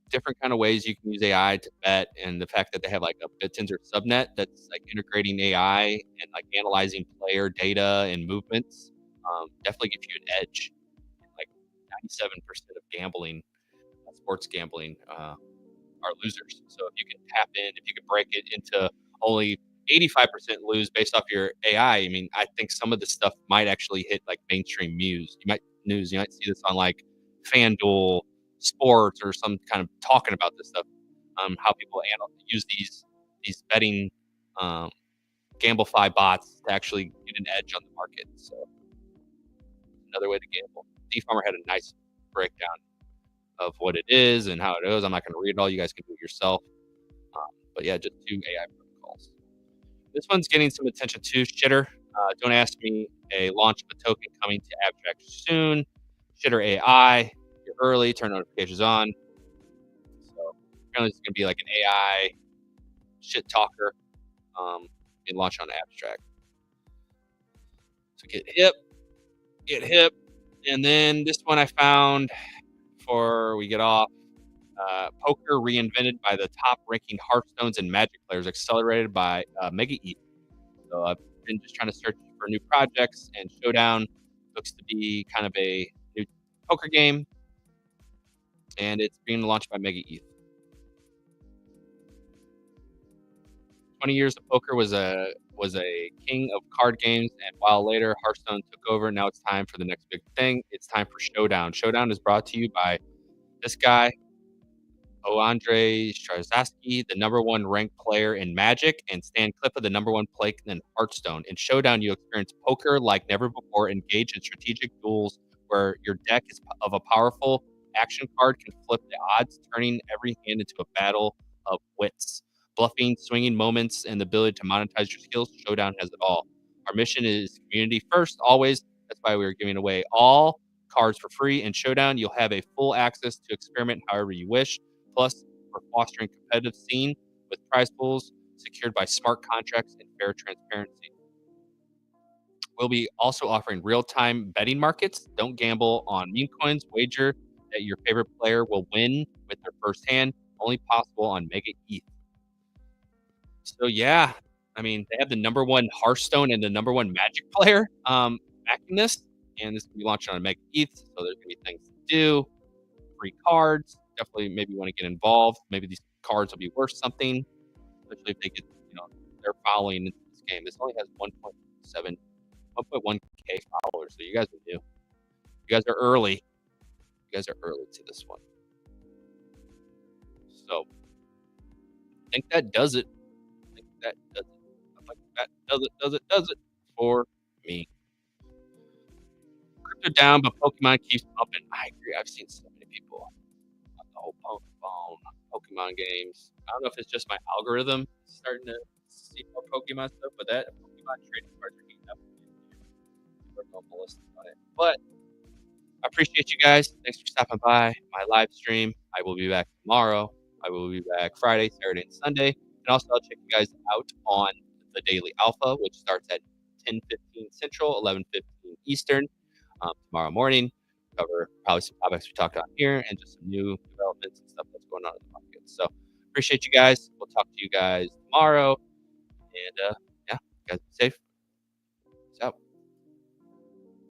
different kind of ways you can use AI to bet, and the fact that they have like a BitTensor subnet that's like integrating AI and like analyzing player data and movements, definitely gives you an edge. Like 97% of gambling, sports gambling, are losers. So if you can tap in, if you can break it into only 85% lose based off your AI, I mean, I think some of this stuff might actually hit like mainstream news. You might see this on like FanDuel Sports or some kind of talking about this stuff. How people use these betting Gamblify bots to actually get an edge on the market. So another way to gamble. DFarmer had a nice breakdown of what it is and how it is. I'm not going to read it all. You guys can do it yourself. But yeah, just 2 AI protocols. This one's getting some attention too. Shitter. Don't ask me. A launch of a token coming to Abstract soon. Shitter AI. You're early. Turn notifications on. So apparently it's going to be like an AI shit talker. Being launched on Abstract. So get hip, and then this one I found before we get off. Poker reinvented by the top-ranking Hearthstones and Magic players, accelerated by Mega ETH. So I've been just trying to search for new projects, and Showdown looks to be kind of a new poker game, and it's being launched by Mega ETH. 20 years of poker was a king of card games, and while later Hearthstone took over, now it's time for the next big thing. It's time for Showdown. Showdown is brought to you by this guy, Andre Straczynski, the #1 ranked player in Magic, and Stan Klippa, the #1 player in Hearthstone. In Showdown, you experience poker like never before. Engage in strategic duels where your deck is of a powerful action card can flip the odds, turning every hand into a battle of wits. Bluffing, swinging moments, and the ability to monetize your skills, Showdown has it all. Our mission is community first, always. That's why we are giving away all cards for free. In Showdown, you'll have a full access to experiment however you wish. Plus, we're fostering competitive scene with prize pools secured by smart contracts and fair transparency. We'll be also offering real-time betting markets. Don't gamble on meme coins. Wager that your favorite player will win with their first hand. Only possible on Mega ETH. So yeah, I mean, they have the #1 Hearthstone and the #1 Magic player backing this, and this will be launched on Mega ETH. So there's gonna be things to do, free cards. Definitely, maybe want to get involved. Maybe these cards will be worth something, especially if they get, they're following into this game. This only has 1.1K followers. So you guys are new. You guys are early. You guys are early to this one. So I think that does it. That does it for me. Crypto down, but Pokemon keeps pumping. I agree. I've seen so many people on the whole Pokemon games. I don't know if it's just my algorithm starting to see more Pokemon stuff, but that Pokemon trading cards are heating up. We're going ballistic on it. But I appreciate you guys. Thanks for stopping by my live stream. I will be back tomorrow. I will be back Friday, Saturday, and Sunday. And also, I'll check you guys out on the Daily Alpha, which starts at 10:15 Central, 11:15 Eastern tomorrow morning. Cover probably some topics we talked about here and just some new developments and stuff that's going on in the market. So appreciate you guys. We'll talk to you guys tomorrow. And yeah, you guys be safe.